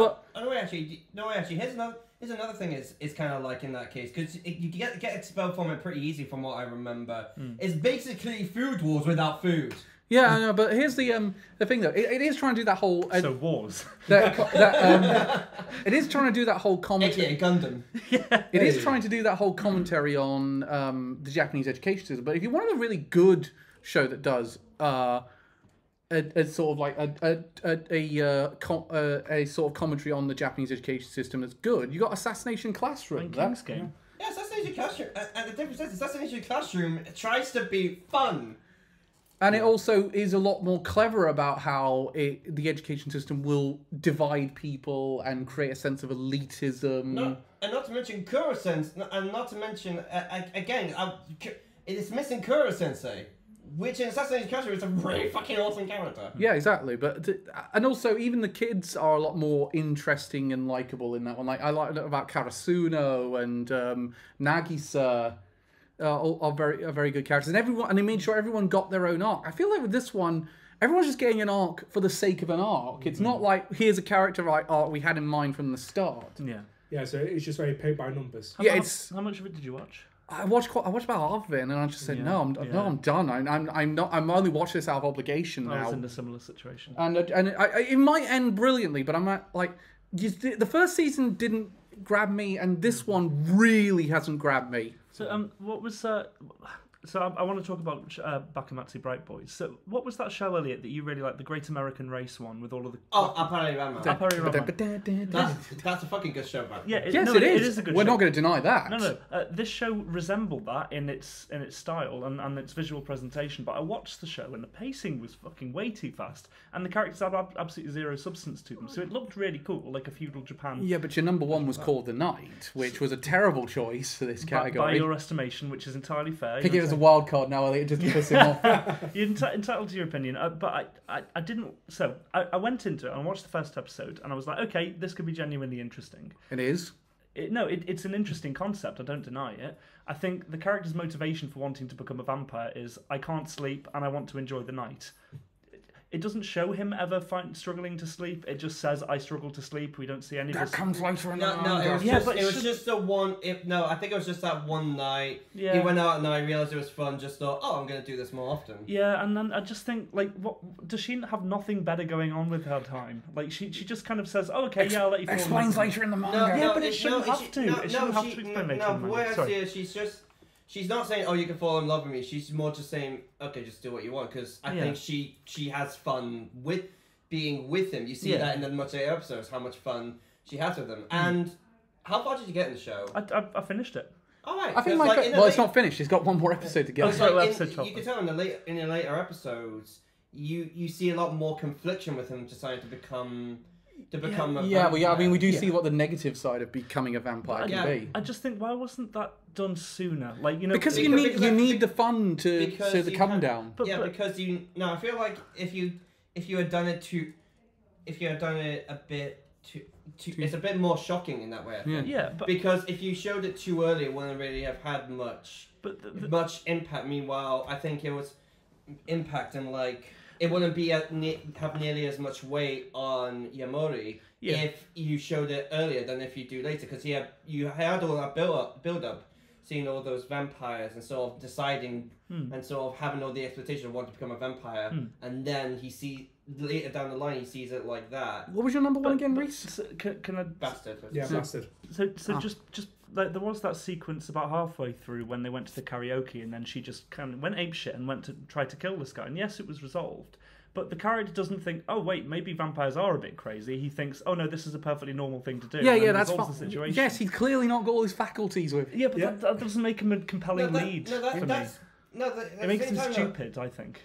another thing. Is kind of like in that case because you get expelled from it pretty easy from what I remember. It's basically Food Wars without food. Yeah, I know, but here's the thing though. It is trying to do that whole wars. It is trying to do that whole commentary. Gundam. Yeah. It is trying to do that whole commentary on the Japanese education system. But if you want a really good show that does, a sort of like a sort of commentary on the Japanese education system that's good. You got Assassination Classroom. And King's Game. Yeah, Assassination Classroom. And the difference is, Assassination Classroom tries to be fun. And it also is a lot more clever about how the education system will divide people and create a sense of elitism. And not to mention Kuro-sense, and not to mention, again, it is missing Kuro-sensei, which in Assassination Classroom is a really fucking awesome character. Yeah, exactly. But and also even the kids are a lot more interesting and likable in that one. Like I like about Karasuno and Nagisa. Are very good characters, and they made sure everyone got their own arc. I feel like with this one, everyone's just getting an arc for the sake of an arc. It's not like here's a character arc we had in mind from the start. Yeah. Yeah, so it's just very paid by numbers. How much of it did you watch? I watched about half of it, and I just said no, I'm done. I'm only watching this out of obligation now. I was in a similar situation, and it might end brilliantly, but I'm like the first season didn't grab me, and this one really hasn't grabbed me. So what was so I want to talk about Bakumatsu Bright Boys. So what was that show, Elliot, that you really liked, the Great American Race one with all of the... Oh, Apparently That's a fucking good show, man. Yeah, it is a good show. We're not going to deny that. No. This show resembled that in its style and its visual presentation, but I watched the show and the pacing was fucking way too fast, and the characters had absolutely zero substance to them, so it looked really cool, like a feudal Japan. Yeah, but your number one was Called the Night, which was a terrible choice for this category. By your estimation, which is entirely fair. Pick it as a wild card now, Elliot, just to piss him off. You're entitled to your opinion, but I didn't. So I went into it and watched the first episode, and I was like, okay, this could be genuinely interesting. It is. It's an interesting concept. I don't deny it. I think the character's motivation for wanting to become a vampire is I can't sleep and I want to enjoy the night. It doesn't show him ever struggling to sleep. It just says, I struggle to sleep. We don't see any of this. That comes later in the No, manga. it was just the one... I think it was just that one night. Yeah. He went out and I realised it was fun, just thought, I'm going to do this more often. Yeah, and then I just think, like, what does she have nothing better going on with her time? Like, she just kind of says, oh, okay, I'll let you fall. Explains later in the manga. But it shouldn't have to. It shouldn't have to explain later in the manga. The way I see it, she's not saying, you can fall in love with me. She's more just saying, okay, just do what you want. Because I think she has fun with being with him. You see that in the much later episodes, how much fun she has with him. And how far did you get in the show? I finished it. All right. I think it's not finished. It's got one more episode to go. You can tell in the later episodes, you see a lot more confliction with him deciding to become a vampire. I mean, we do see what the negative side of becoming a vampire can be. I just think, why wasn't that done sooner? Like, because you need the fun to the come down. I feel like if you had done it a bit too, it's a bit more shocking in that way. I think. Because if you showed it too early, it wouldn't really have had much impact. Meanwhile, I think it was impact and like. It wouldn't have nearly as much weight on Yamori if you showed it earlier than if you do later, because you had all that build up, seeing all those vampires and sort of deciding and sort of having all the expectation of wanting to become a vampire, and then later down the line he sees it like that. What was your number one again, Reese? Can I? Bastard. Yeah, Bastard. So just like there was that sequence about halfway through when they went to the karaoke, and then she just kind of went apeshit and went to try to kill this guy. And yes, it was resolved, but the character doesn't think, oh wait, maybe vampires are a bit crazy. He thinks, oh no, this is a perfectly normal thing to do. Yeah, that's fine. The situation. Yes, he's clearly not got all his faculties with. Yeah, but that doesn't make him a compelling lead for me. It makes him stupid, I think.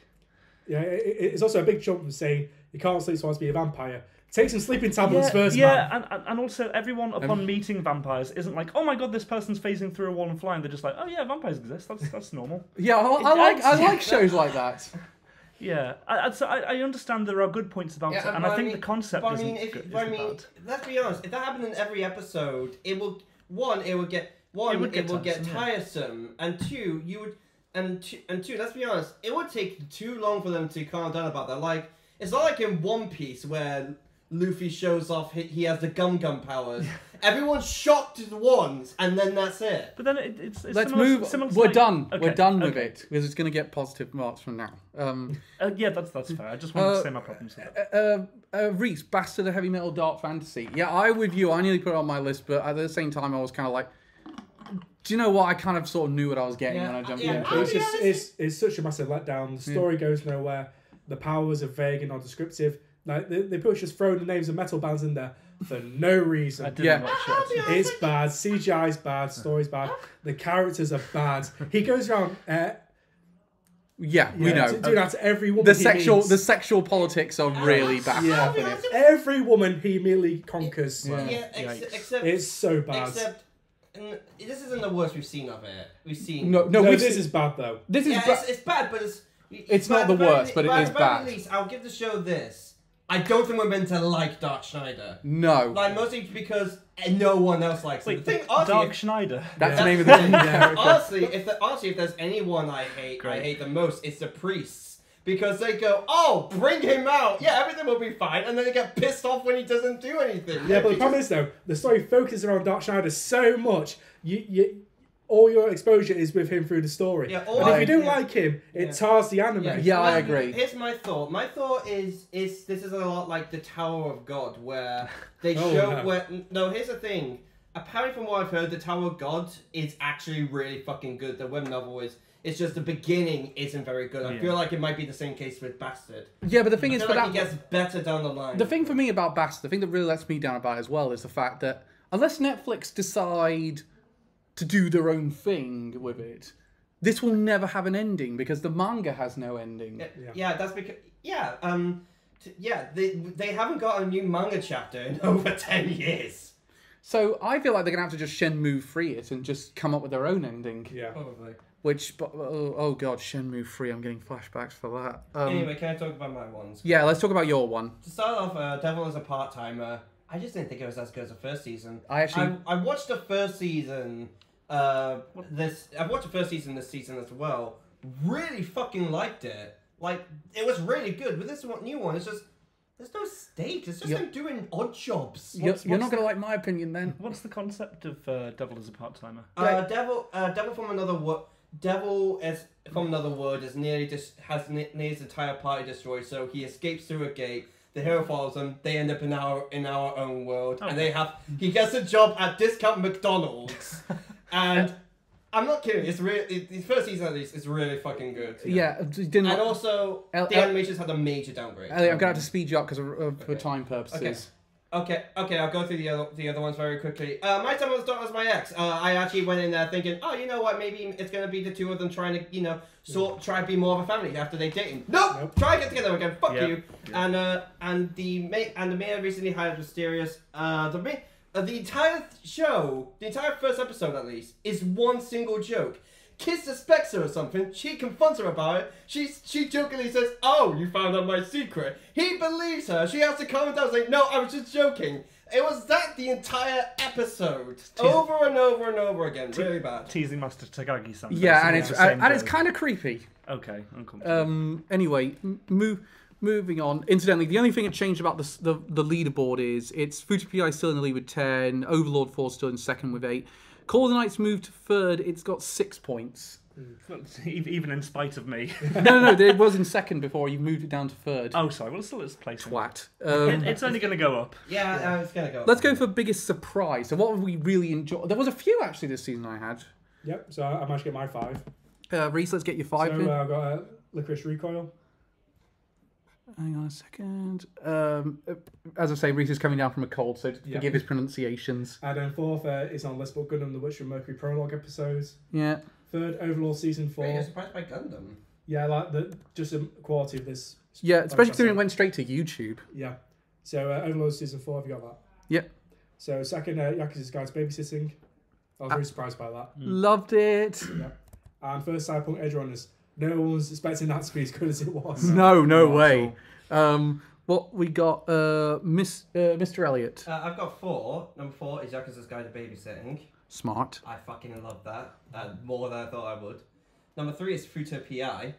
Yeah, it's also a big jump from saying you can't sleep, so I must be a vampire. Take some sleeping tablets first, man. And also everyone upon meeting vampires isn't like, oh my god, this person's phasing through a wall and flying. They're just like, oh yeah, vampires exist. That's normal. Yeah, I like shows like that. Yeah, I understand there are good points about it, and I think the concept isn't bad. Let's be honest. If that happened in every episode, it will get tiresome, and two, let's be honest, it would take too long for them to calm down about that. Like, it's not like in One Piece where Luffy shows off he has the gum powers. Everyone's shocked once, and then that's it. But then it's let's similar, move. Similar We're like, done. Okay, We're done with it because it's going to get positive marks from now. Yeah, that's fair. I just wanted to say my problems with it. Reese, Bastard of Heavy Metal Dark Fantasy. Yeah, I with you. I nearly put it on my list, but at the same time, I was kind of like, do you know what? I kind of sort of knew what I was getting when I jumped in. It's such a massive letdown. The story goes nowhere. The powers are vague and non-descriptive. Like they push just throw the names of metal bands in there for no reason. I didn't watch it. It's bad. CGI's bad. Story's bad. The characters are bad. He goes around. We know. Do that to every woman. The sexual politics are really bad. Yeah, every woman he immediately conquers. Except it's so bad. Except this isn't the worst we've seen of it. We've seen no. This is bad though. This is it's bad, but it's not the worst, but it is bad. At least I'll give the show this. I don't think we're meant to like Dark Schneider. No. Like, mostly because no one else likes it. Dark Schneider. That's the name of the character. Honestly, if there's anyone I hate the most, it's the priests. Because they go, oh, bring him out. Yeah, everything will be fine. And then they get pissed off when he doesn't do anything. Yeah, but the problem is, though, the story focuses around Dark Schneider so much, all your exposure is with him through the story. Yeah, and if you don't like him, it tars the anime. Yeah, I agree. Here's my thought. My thought is this is a lot like the Tower of God, where they show where. No, here's the thing. Apparently, from what I've heard, the Tower of God is actually really fucking good. The web novel is. It's just the beginning isn't very good. I feel like it might be the same case with Bastard. Yeah, but the thing is, I feel like it gets better down the line. The thing for me about Bastard, the thing that really lets me down about it as well, is the fact that unless Netflix decide to do their own thing with it, this will never have an ending because the manga has no ending. Yeah, that's because they haven't got a new manga chapter in over 10 years. So I feel like they're gonna have to just Shenmue 3 it and just come up with their own ending. Yeah, probably. Which, oh god, Shenmue 3, I'm getting flashbacks for that. Anyway, can I talk about my ones? Yeah, let's talk about your one. To start off, Devil is a part-timer. I just didn't think it was as good as the first season. I watched the first season. I've watched the first season this season as well. Really fucking liked it. Like, it was really good. But this new one, it's just there's no stakes. It's just them doing odd jobs. You're not gonna like my opinion then. What's the concept of Devil as a part-timer? Devil from another world. Devil is from another world is nearly has his entire party destroyed. So he escapes through a gate. The hero follows him. They end up in our own world, and he gets a job at discount McDonald's. And I'm not kidding. It's really the first season at least is really fucking good. Yeah, and also the animations had a major downgrade. Elliot, I'm gonna have to speed you up because for time purposes. Okay. I'll go through the other ones very quickly. My time was as my ex. I actually went in there thinking, oh, you know what? Maybe it's gonna be the two of them trying to, try to be more of a family after they dating. Nope. Try and get together again. Fuck you. Yeah. And the mayor recently hired Mysterious. The entire show, the entire first episode at least, is one single joke. Kid suspects her or something. She confronts her about it. She jokingly says, "Oh, you found out my secret." He believes her. She has to calm down, saying, "No, I was just joking." It was that the entire episode, over and over and over again. Really bad. Teasing Master Takagi something. Yeah, and it's kind of creepy. Okay, uncomfortable. Anyway, moving on. Incidentally, the only thing that changed about the leaderboard is it's Fuji PI still in the lead with 10, Overlord 4 still in second with 8. Call of the Night's moved to third. It's got 6 points. Even in spite of me. No, it was in second before. You've moved it down to third. Oh, sorry. Well, it's still its place. Twat. It's only going to go up. Yeah, it's going to go up. Let's go for biggest surprise. So what have we really enjoyed? There was a few actually this season I had. Yep, so I managed to get my 5. Reese, let's get your 5. So I've got Licorice Recoil. Hang on a second. As I say, Reese is coming down from a cold, so forgive his pronunciations. And then 4th is on List Book Gundam, the Witch from Mercury prologue episodes. Yeah. 3rd, Overlord Season 4. Wait, you're surprised by Gundam? Yeah, like just the quality of this. Yeah, especially considering it went straight to YouTube. Yeah. So Overlord Season 4, have you got that? Yep. So 2nd, Yakuza's Guide to Babysitting. I was really surprised by that. Loved it. Yeah. And 1st, Cyberpunk Edge Runners. No one was expecting that to be as good as it was. No way. What we got, Mr. Elliot. I've got 4. Number 4 is Yakuza's Guide to Babysitting. Smart. I fucking love that. More than I thought I would. Number 3 is Futo PI.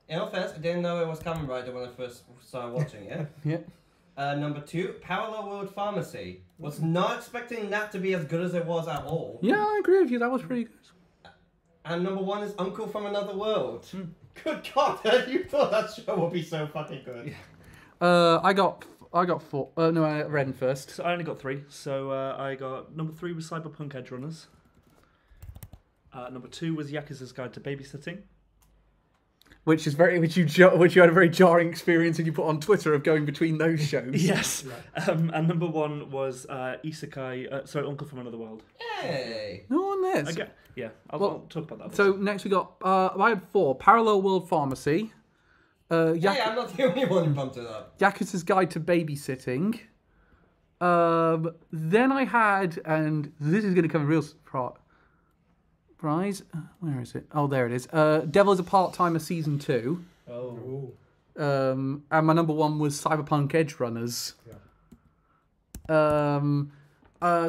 In all fairness, I didn't know it was Kamen Rider when I first started watching it. Yeah. Number 2, Parallel World Pharmacy. Was not expecting that to be as good as it was at all. Yeah, I agree with you. That was pretty good. And number 1 is Uncle from Another World. Good God, you thought that show would be so fucking good. I got 4. No, I read them first. So I only got 3. So I got number 3 was Cyberpunk Edge Runners. Number 2 was Yakuza's Guide to Babysitting. which is which you had a very jarring experience and you put on Twitter of going between those shows. Yes. And number 1 was Isekai. Sorry, Uncle from Another World. Hey. No on this. Okay. Yeah, I'll talk about that. So next we got I had 4: Parallel World Pharmacy. I'm not the only one who bumped it up. Yakuza's Guide to Babysitting. Then I had, and this is going to come real surprise. Where is it? Oh, there it is. Devil is a Part-Timer Season 2. Oh. And my number 1 was Cyberpunk Edge Runners. Yeah.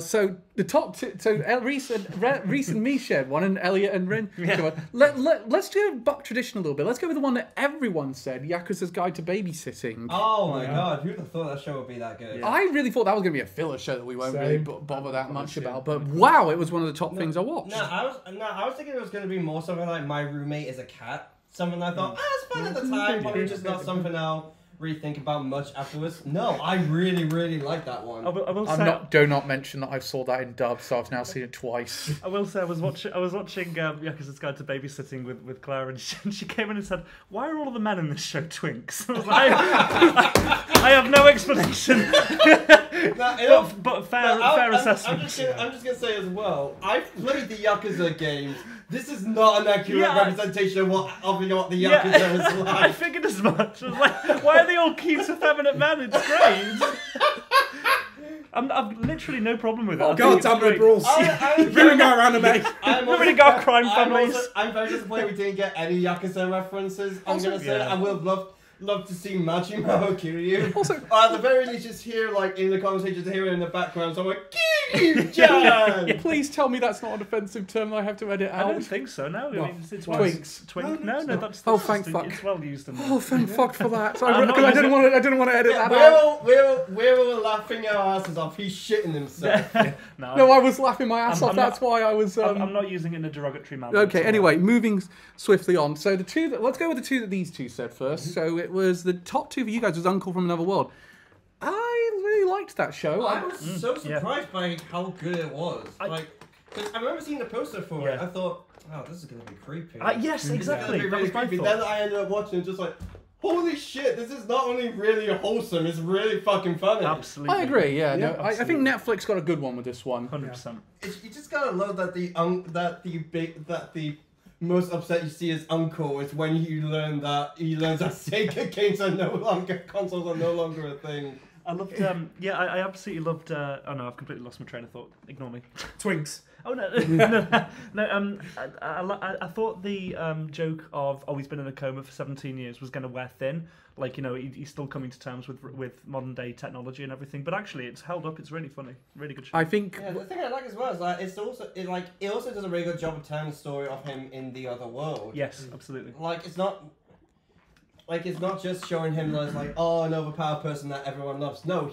So the top two, so Reese and me shared one, and Elliot and Ren. Yeah. Let's do buck tradition a little bit. Let's go with the one that everyone said, Yakuza's Guide to Babysitting. Oh my god, who'd have thought that show would be that good? Yeah. I really thought that was going to be a filler show that we won't really bother that much about. But wow, it was one of the top things I watched. No, I was thinking it was going to be more something like My Roommate is a Cat. Something I thought, it's fun at the time, probably just not something I'll really think about much afterwards. No, I really, really like that one. I will say, do not mention that I saw that in dub, so I've now seen it twice. I will say I was watching Yakuza's Guide to Babysitting with Clara, and she came in and said, "Why are all of the men in this show twinks?" I was like, I have no explanation. but fair assessment. I'm just gonna say as well, I've played the Yakuza games. This is not an accurate representation of what the Yakuza is like. I figured as much. I was like, why are they all cute, effeminate men? It's great. I've literally no problem with it. God damn liberals. Ruining our anime. Ruining our crime families. I'm very disappointed we didn't get any Yakuza references, I'm going to say. I would love to see Majima Kiryu. Also, at the very least, just hear, like, in the conversations, hear it in the background, so I'm like, Kiryu-chan! Please tell me that's not an offensive term that I have to edit out. I don't think so, no. I mean, it's Twinks. Twink? No, that's oh, thank fuck. It's well used. Thank fuck for that. So I didn't want to edit that out. We're all laughing our asses off. He's shitting himself. No, I was laughing my ass off. That's why I was... I'm not using it in a derogatory manner. Okay, anyway, moving swiftly on. So let's go with the two that these two said first. So it was the top 2 for you guys was Uncle from Another World. I really liked that show. I was so surprised by how good it was. Cause I remember seeing the poster for it. I thought, oh, this is going to be creepy. Yes, exactly. It's gonna be really creepy. Then I ended up watching it just like, holy shit, this is not only really wholesome, it's really fucking funny. Absolutely. I agree, yeah. I think Netflix got a good one with this one. 100%. You just gotta love that the most upset you see his uncle is when he learns that Sega games are consoles are no longer a thing. I loved, I absolutely loved, oh no, I've completely lost my train of thought. Ignore me. Twinks. Oh no, I thought the joke of he's been in a coma for 17 years was going to wear thin, like he's still coming to terms with modern day technology and everything. But actually, it's held up. It's really funny, really good show. I think the thing I like as well is that it also does a really good job of telling the story of him in the other world. Yes, absolutely. It's not just showing him as like an overpowered person that everyone loves. No,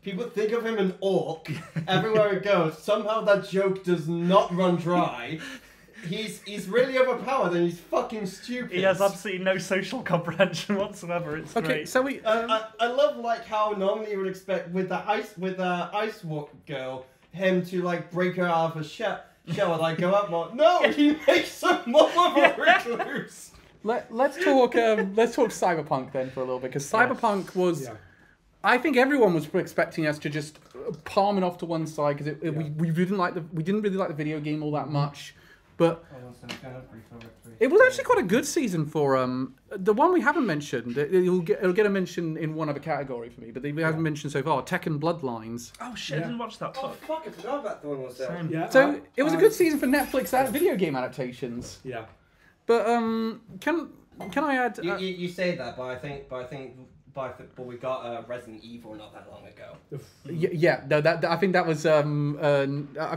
people think of him an orc everywhere it goes. Somehow that joke does not run dry. He's really overpowered and he's fucking stupid. He has absolutely no social comprehension whatsoever. It's great. So we I love how normally you would expect with the ice walk girl him to break her out of a shell and go up more. No, he makes her more of a recluse. Let's talk Cyberpunk then for a little bit, because Cyberpunk was. Yeah. I think everyone was expecting us to just palm it off to one side because we didn't really like the video game all that much, but it was actually quite a good season for the one we haven't mentioned. It'll get a mention in one other category for me, but we haven't mentioned so far. Tekken Bloodlines. Oh shit! I didn't watch that. Oh fuck! I forgot about the one was there. Yeah. So it was a good season for Netflix video game adaptations. Yeah. But can I add? You say that, but I think we got Resident Evil not that long ago. I think that was I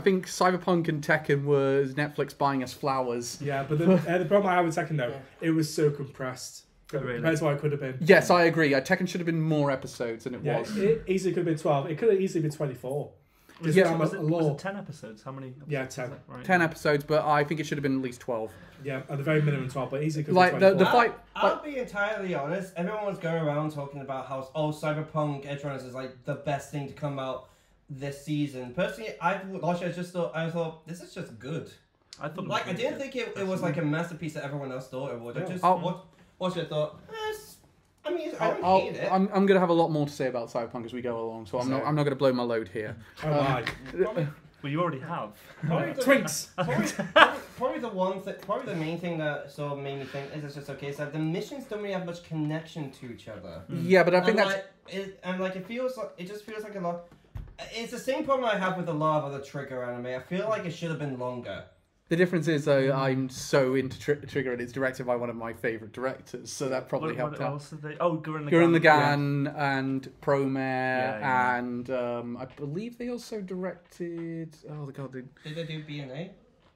think Cyberpunk and Tekken was Netflix buying us flowers. Yeah, but the problem I had with Tekken though, it was so compressed. Compared to what it could have been. Yes, I agree. Tekken should have been more episodes than it was. It easily could have been 12. It could have easily been 24. Was it 10 episodes? How many episodes? Yeah, 10. Right. 10 episodes, but I think it should have been at least 12. Yeah, at the very minimum 12, but easily could have been 24. The fight... I'll be entirely honest. Everyone was going around talking about how, Cyberpunk Edge Runners is the best thing to come out this season. Personally, I thought, this is just good. I thought I didn't think it was a masterpiece that everyone else thought it was. watched it, I thought, I mean, I don't hate it. I'm going to have a lot more to say about Cyberpunk as we go along, so I'm not going to blow my load here. Oh my. Well, you already have. Twinks! Probably the main thing that sort of made me think is it's just okay. So the missions don't really have much connection to each other. Yeah, but I think that's it just feels like a lot. It's the same problem I have with a lot of other Trigger anime. I feel like it should have been longer. the difference is though I'm so into Trigger and it's directed by one of my favourite directors, so that probably helped what out. else did they? Oh, Gurren Lagann and Promare and I believe they also directed. Oh god, did they do BNA?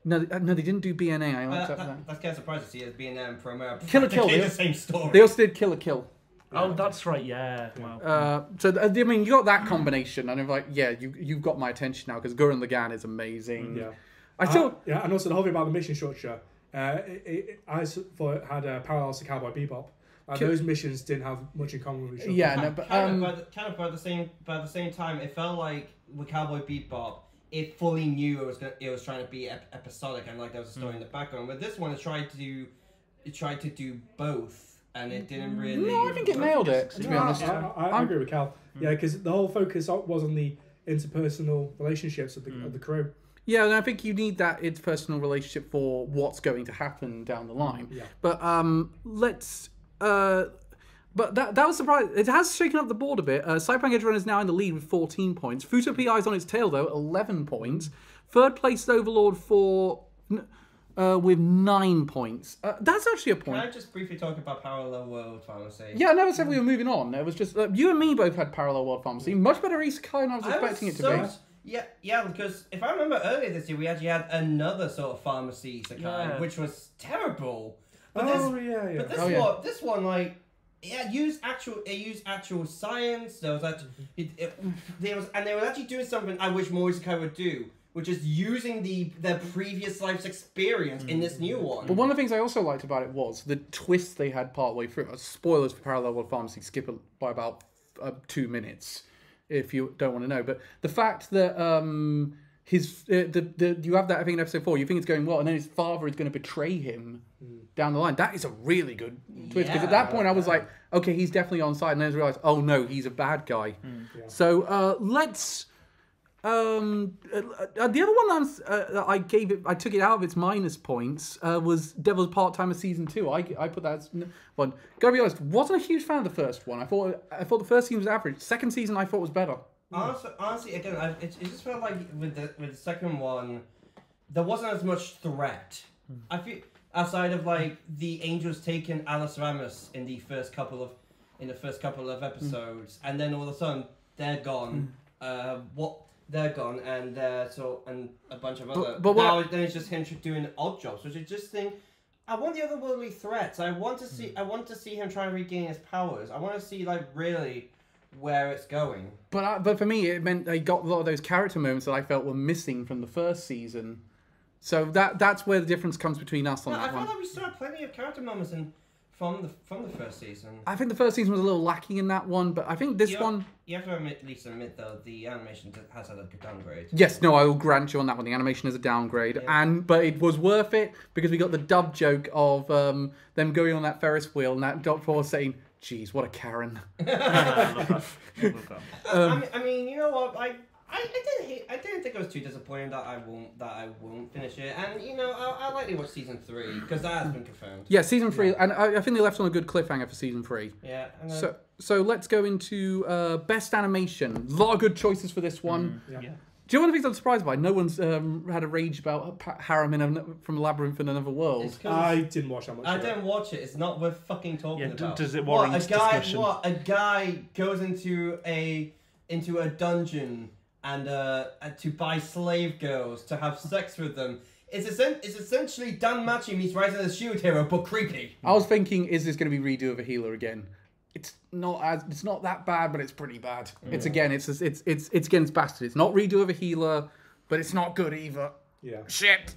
No, they didn't do BNA. I looked up that. That's kind of surprising to see as BNA and Promare Kill la Kill. the same story. They also did Kill la Kill. Oh, that's right. Yeah. Wow. So I mean, you got that combination, and I'm like, yeah, you've got my attention now because Gurren Lagann is amazing. Yeah. I still and also the whole thing about the mission structure. I thought it had parallels to Cowboy Bebop. Those missions didn't have much in common with each other. Yeah, no, but by the same time, it felt like with Cowboy Bebop, it fully knew it was trying to be episodic and like there was a story in the background. But this one, it tried to do both. And it didn't really... No, I think it nailed it, to be honest. I agree with Cal. Yeah, because the whole focus was on the interpersonal relationships of the crew. Yeah, and I think you need that interpersonal relationship for what's going to happen down the line. Yeah. But let's... But that was surprising. It has shaken up the board a bit. Cyberpunk Edge Runner is now in the lead with 14 points. Futo PI is on its tail, though, 11 points. Third place is Overlord with 9 points. That's actually a point. Can I just briefly talk about Parallel World Pharmacy? Yeah, I never said we were moving on. It was just you and me both had Parallel World Pharmacy. Much better isekai than I was expecting it to be. Yeah, because if I remember earlier this year, we actually had another sort of pharmacy isekai, which was terrible. But this one, like, it used actual science. There was actually, they were actually doing something I wish more isekai would do, which is using their previous life's experience in this new one. But one of the things I also liked about it was the twist they had partway through. Spoilers for Parallel World Pharmacy, skip it by about 2 minutes if you don't want to know. But the fact that you have that, I think in episode 4, you think it's going well, and then his father is going to betray him down the line. That is a really good twist, because at that point I was like, okay, he's definitely on side, and then I realised, oh no, he's a bad guy. So let's... the other one I took it out of its minus points was Devil's Part-Timer Season 2. I put that as one. Gotta be honest, wasn't a huge fan of the first one. I thought the first season was average. Second season I thought was better. Honestly, again, it just felt like with the second one, there wasn't as much threat. I feel outside of like the Angels taking Alice Ramos in the first couple of episodes, and then all of a sudden they're gone. They're gone, and and a bunch of other. Then it's just him doing odd jobs, which is just think. I want the otherworldly threats. I want to see him try and regain his powers. I want to see like really where it's going. But for me, it meant they got a lot of those character moments that I felt were missing from the first season. So that's where the difference comes between us on that one. I felt like we still had plenty of character moments from the first season. I think the first season was a little lacking in that one, but I think this one... You have to at least admit, though, the animation has had a good downgrade. Yes, no, I will grant you on that one. The animation is a downgrade, but it was worth it because we got the dub joke of them going on that Ferris wheel and that Dr. Paul saying, "Geez, what a Karen." I mean, you know what? I didn't think it was too disappointing that I won't finish it, and you know I likely watch season 3 because that has been confirmed. Yeah, season 3, and I think they left on a good cliffhanger for season 3. Yeah. So let's go into best animation. A lot of good choices for this one. Yeah. Do you know one of the things I'm surprised by? No one's had a rage about Harem from Labyrinth in Another World. I didn't watch that much. I didn't watch it. It's not worth fucking talking about. Does it warrant discussion? A guy goes into a dungeon and to buy slave girls to have sex with them. It's essentially Dan Machi meets Rise of the Shield Hero, but creepy. I was thinking, is this going to be redo of a healer again? It's not that bad, but it's pretty bad. Yeah. It's against bastard. It's not redo of a healer, but it's not good either. Yeah. Shit.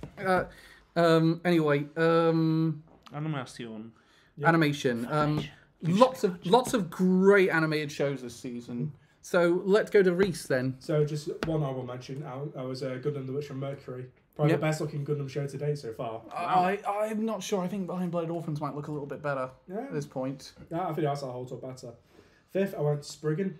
Anyway. I'm gonna ask you on animation. Lots of great animated shows this season. So let's go to Reese then. So just one I will mention. I was Good and the Witch from Mercury. Probably the best looking Gundam show to date so far. I'm not sure. I think Iron Blooded Orphans might look a little bit better at this point. Yeah, I think that's holds up better. Fifth, I went Spriggan.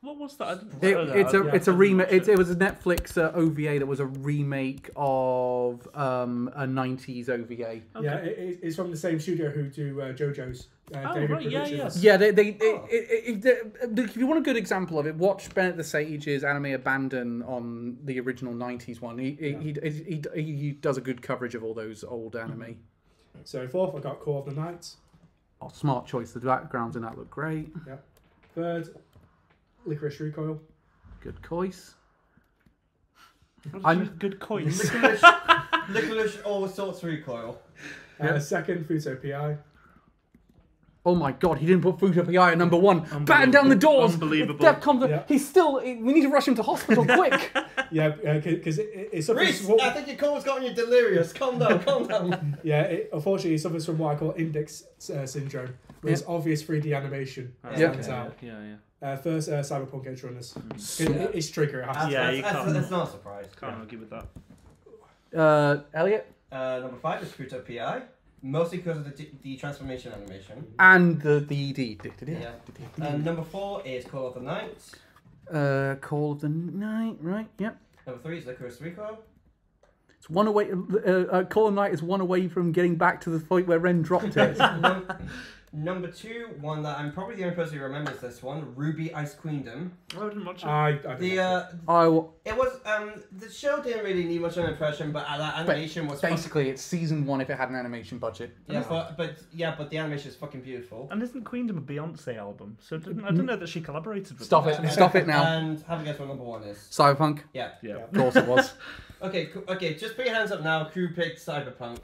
What was that? It's a remake. It was a Netflix OVA that was a remake of a 90s OVA. Okay. Yeah, it's from the same studio who do JoJo's. David right, yeah, Productions. Yeah, if you want a good example of it, watch Bennett the Sage's Anime Abandon on the original 90s one. He does a good coverage of all those old anime. So fourth, I got Call of the Night. Oh, smart choice. The backgrounds in that look great. Yeah. Third, Licorice Recoil. Good choice. Good coins. Licorice all sorts recoil. Second, Futo PI. Oh my god, he didn't put Futo PI at number one. Batten down the doors. Unbelievable. He's still. We need to rush him to hospital quick. Yeah, because it suffers. Reese, I think your call's got you delirious. Calm down, calm down. Yeah, unfortunately, it suffers from what I call index syndrome, where it's obvious 3D animation stands out. First, Cyberpunk Edge Runners. It's Trigger. It has to be. That's not a surprise. Can't argue with that. Elliot? Number 5 is Futo PI. Mostly because of the transformation animation. And the ED. Yeah. Number 4 is Call of the Night. Call of the Night, right? Yep. Number 3 is Licorice Recoil. It's one away. Call of the Night is one away from getting back to the point where Ren dropped it. Number 2, one that I'm probably the only person who remembers this one, Ruby Ice Queendom. I didn't watch it. I didn't It was the show didn't really need much of an impression, but that animation was basically it's season 1 if it had an animation budget. Yeah, but the animation is fucking beautiful. And isn't Queendom a Beyonce album? So I didn't know that she collaborated with Stop them. it! Stop it now. And have a guess what number 1 is. Cyberpunk. Yeah. Of course it was. Okay. Just put your hands up now. Who picked Cyberpunk?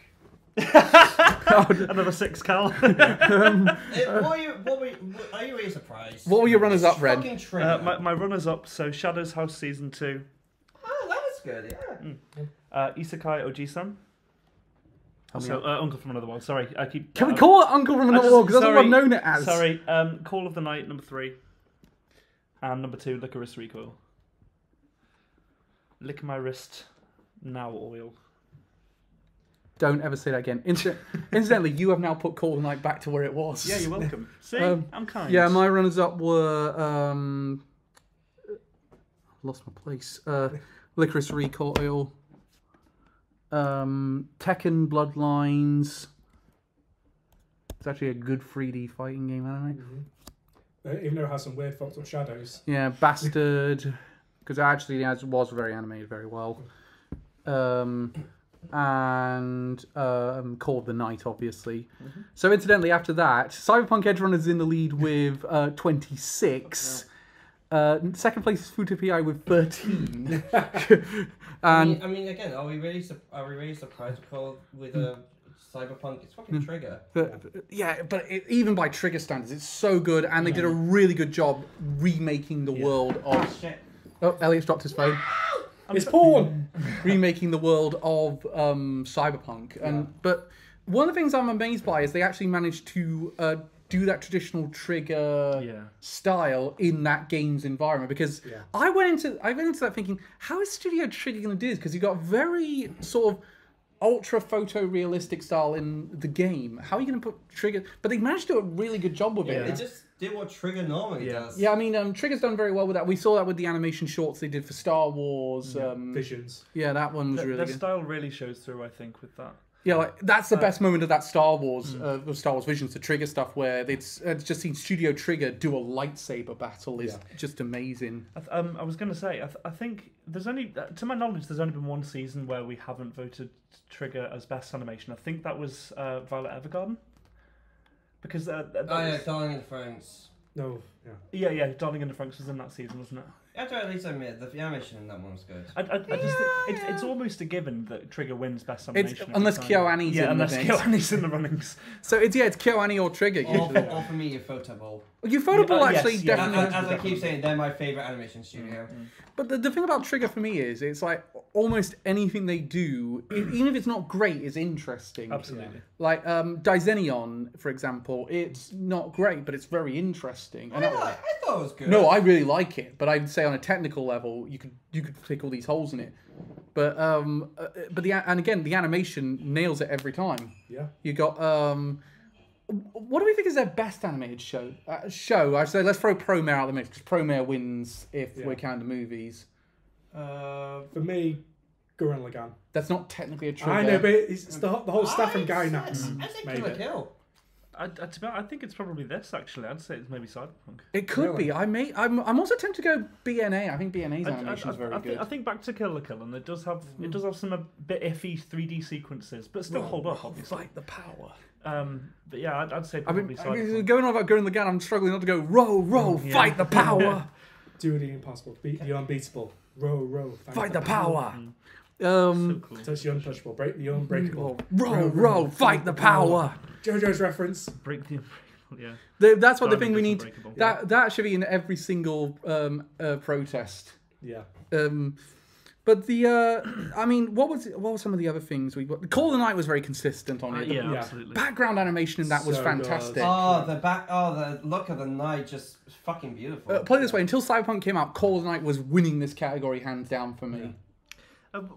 Another 6 cal. Are you really surprised? What were your runners up, Ren? Fucking Trigger. My runners up. So Shadows House season 2. Oh, that was good. Yeah. Isekai Oji-san. So Uncle from Another World. Sorry, I keep. Can we call it Uncle from Another World? Because that's what I've known it as. Sorry. Call of the Night number 3. And number 2, Licorice Recoil. Lick my wrist now, oil. Don't ever say that again. Incidentally, you have now put Call of the Night back to where it was. Yeah, you're welcome. See, I'm kind. Yeah, my runners-up were... lost my place. Licorice Recoil. Tekken Bloodlines. It's actually a good 3D fighting game, anime. even though it has some weird fucked up shadows. Yeah, Bastard. Because actually it was very animated very well. And Call of the Night, obviously. Mm-hmm. So incidentally, after that, Cyberpunk Edge Runner's in the lead with 26. Second place is Futo PI with 13. I mean, again, are we really surprised with Cyberpunk? It's fucking Trigger. But even by Trigger standards, it's so good, and they did a really good job remaking the world of. Shit. Oh, Elliot's dropped his phone. It's porn. Remaking the world of Cyberpunk, but one of the things I'm amazed by is they actually managed to do that traditional Trigger style in that game's environment. Because I went into that thinking, how is Studio Trigger going to do this? Because you've got very sort of ultra photorealistic style in the game. How are you going to put Trigger? But they managed to do a really good job with it. They just did what Trigger normally does. Yeah, I mean, Trigger's done very well with that. We saw that with the animation shorts they did for Star Wars. Visions. Yeah, that one was really good. Their style really shows through, I think, with that. Yeah, like, that's the best moment of that Star Wars Visions, the Trigger stuff, where it's just seen Studio Trigger do a lightsaber battle is just amazing. I was going to say, I think there's only, to my knowledge, there's only been one season where we haven't voted Trigger as best animation. I think that was Violet Evergarden. Because Darling in the Franxx. No, yeah, Darling in the Franxx was in that season, wasn't it? You have to at least admit the animation in that one was good. I just think it's almost a given that Trigger wins best animation. Unless KyoAni's in the KyoAni's in the runnings. So it's KyoAni or Trigger. Or for me, Ufotable. Ufotable actually definitely. As I keep saying, they're my favourite animation studio. But the thing about Trigger for me is it's like almost anything they do, even if it's not great, is interesting. Absolutely. Like Daizenion, for example, it's not great, but it's very interesting. I thought it was good. No, I really like it, but I'd say on a technical level, you could pick all these holes in it. And again, the animation nails it every time. Yeah. You got what do we think is their best animated show? I say let's throw Promare out of the mix because Promare wins if we're counting the movies. For me, Gurren Lagann. That's not technically a trigger. I know, but it's the whole staff and Guy Naps I say made Kill la it. Kill. I think it's probably this actually. I'd say it's maybe Cyberpunk. It could be. I'm also tempted to go BNA. I think BNA's animation is very good. I think back to Kill la Kill, and it does have some a bit iffy 3D sequences, but still hold up. Obviously, Fight the power. But yeah, I'd say probably Cyberpunk. Going on about Gurren Lagann, I'm struggling not to go row, fight the power. Do the impossible, beat the unbeatable. Row, Fight the power. So cool. Touch the untouchable, break the unbreakable. Row, fight the power. JoJo's reference. Break the unbreakable. Yeah. That's what the Diamond thing we is need. unbreakable. That should be in every single protest. Yeah. But I mean, what were some of the other things we got? Call of the Night was very consistent on it. Yeah, absolutely. Background animation in that was So fantastic. good. The look of the night just fucking beautiful. Put it this way: until Cyberpunk came out, Call of the Night was winning this category hands down for me.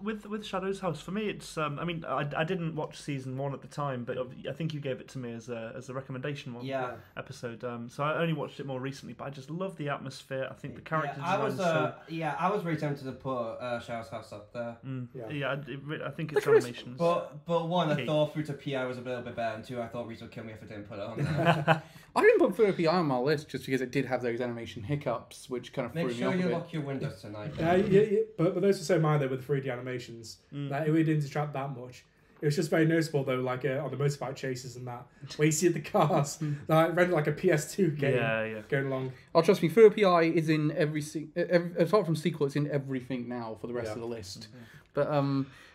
With Shadow's House, for me, it's. I mean, I didn't watch season 1 at the time, but I think you gave it to me as a recommendation one episode. So I only watched it more recently, but I just love the atmosphere. I think the character design. I was really tempted to put Shadow's House up there. I think its animations. But one, I thought Fruta PI was a little bit better, and two, I thought Reese would kill me if I didn't put it on there. I didn't put Fruta PI on my list just because it did have those animation hiccups, which kind of threw Make me sure off you a bit. lock your windows tonight. But those are so minor with 3D animations that it really didn't distract that much. It was just very noticeable though, like on the motorbike chases and that, where you see the cars, like rendered like a PS2 game going along. Oh, trust me, Fruta PI is in every apart from sequel, it's in everything now for the rest of the list. But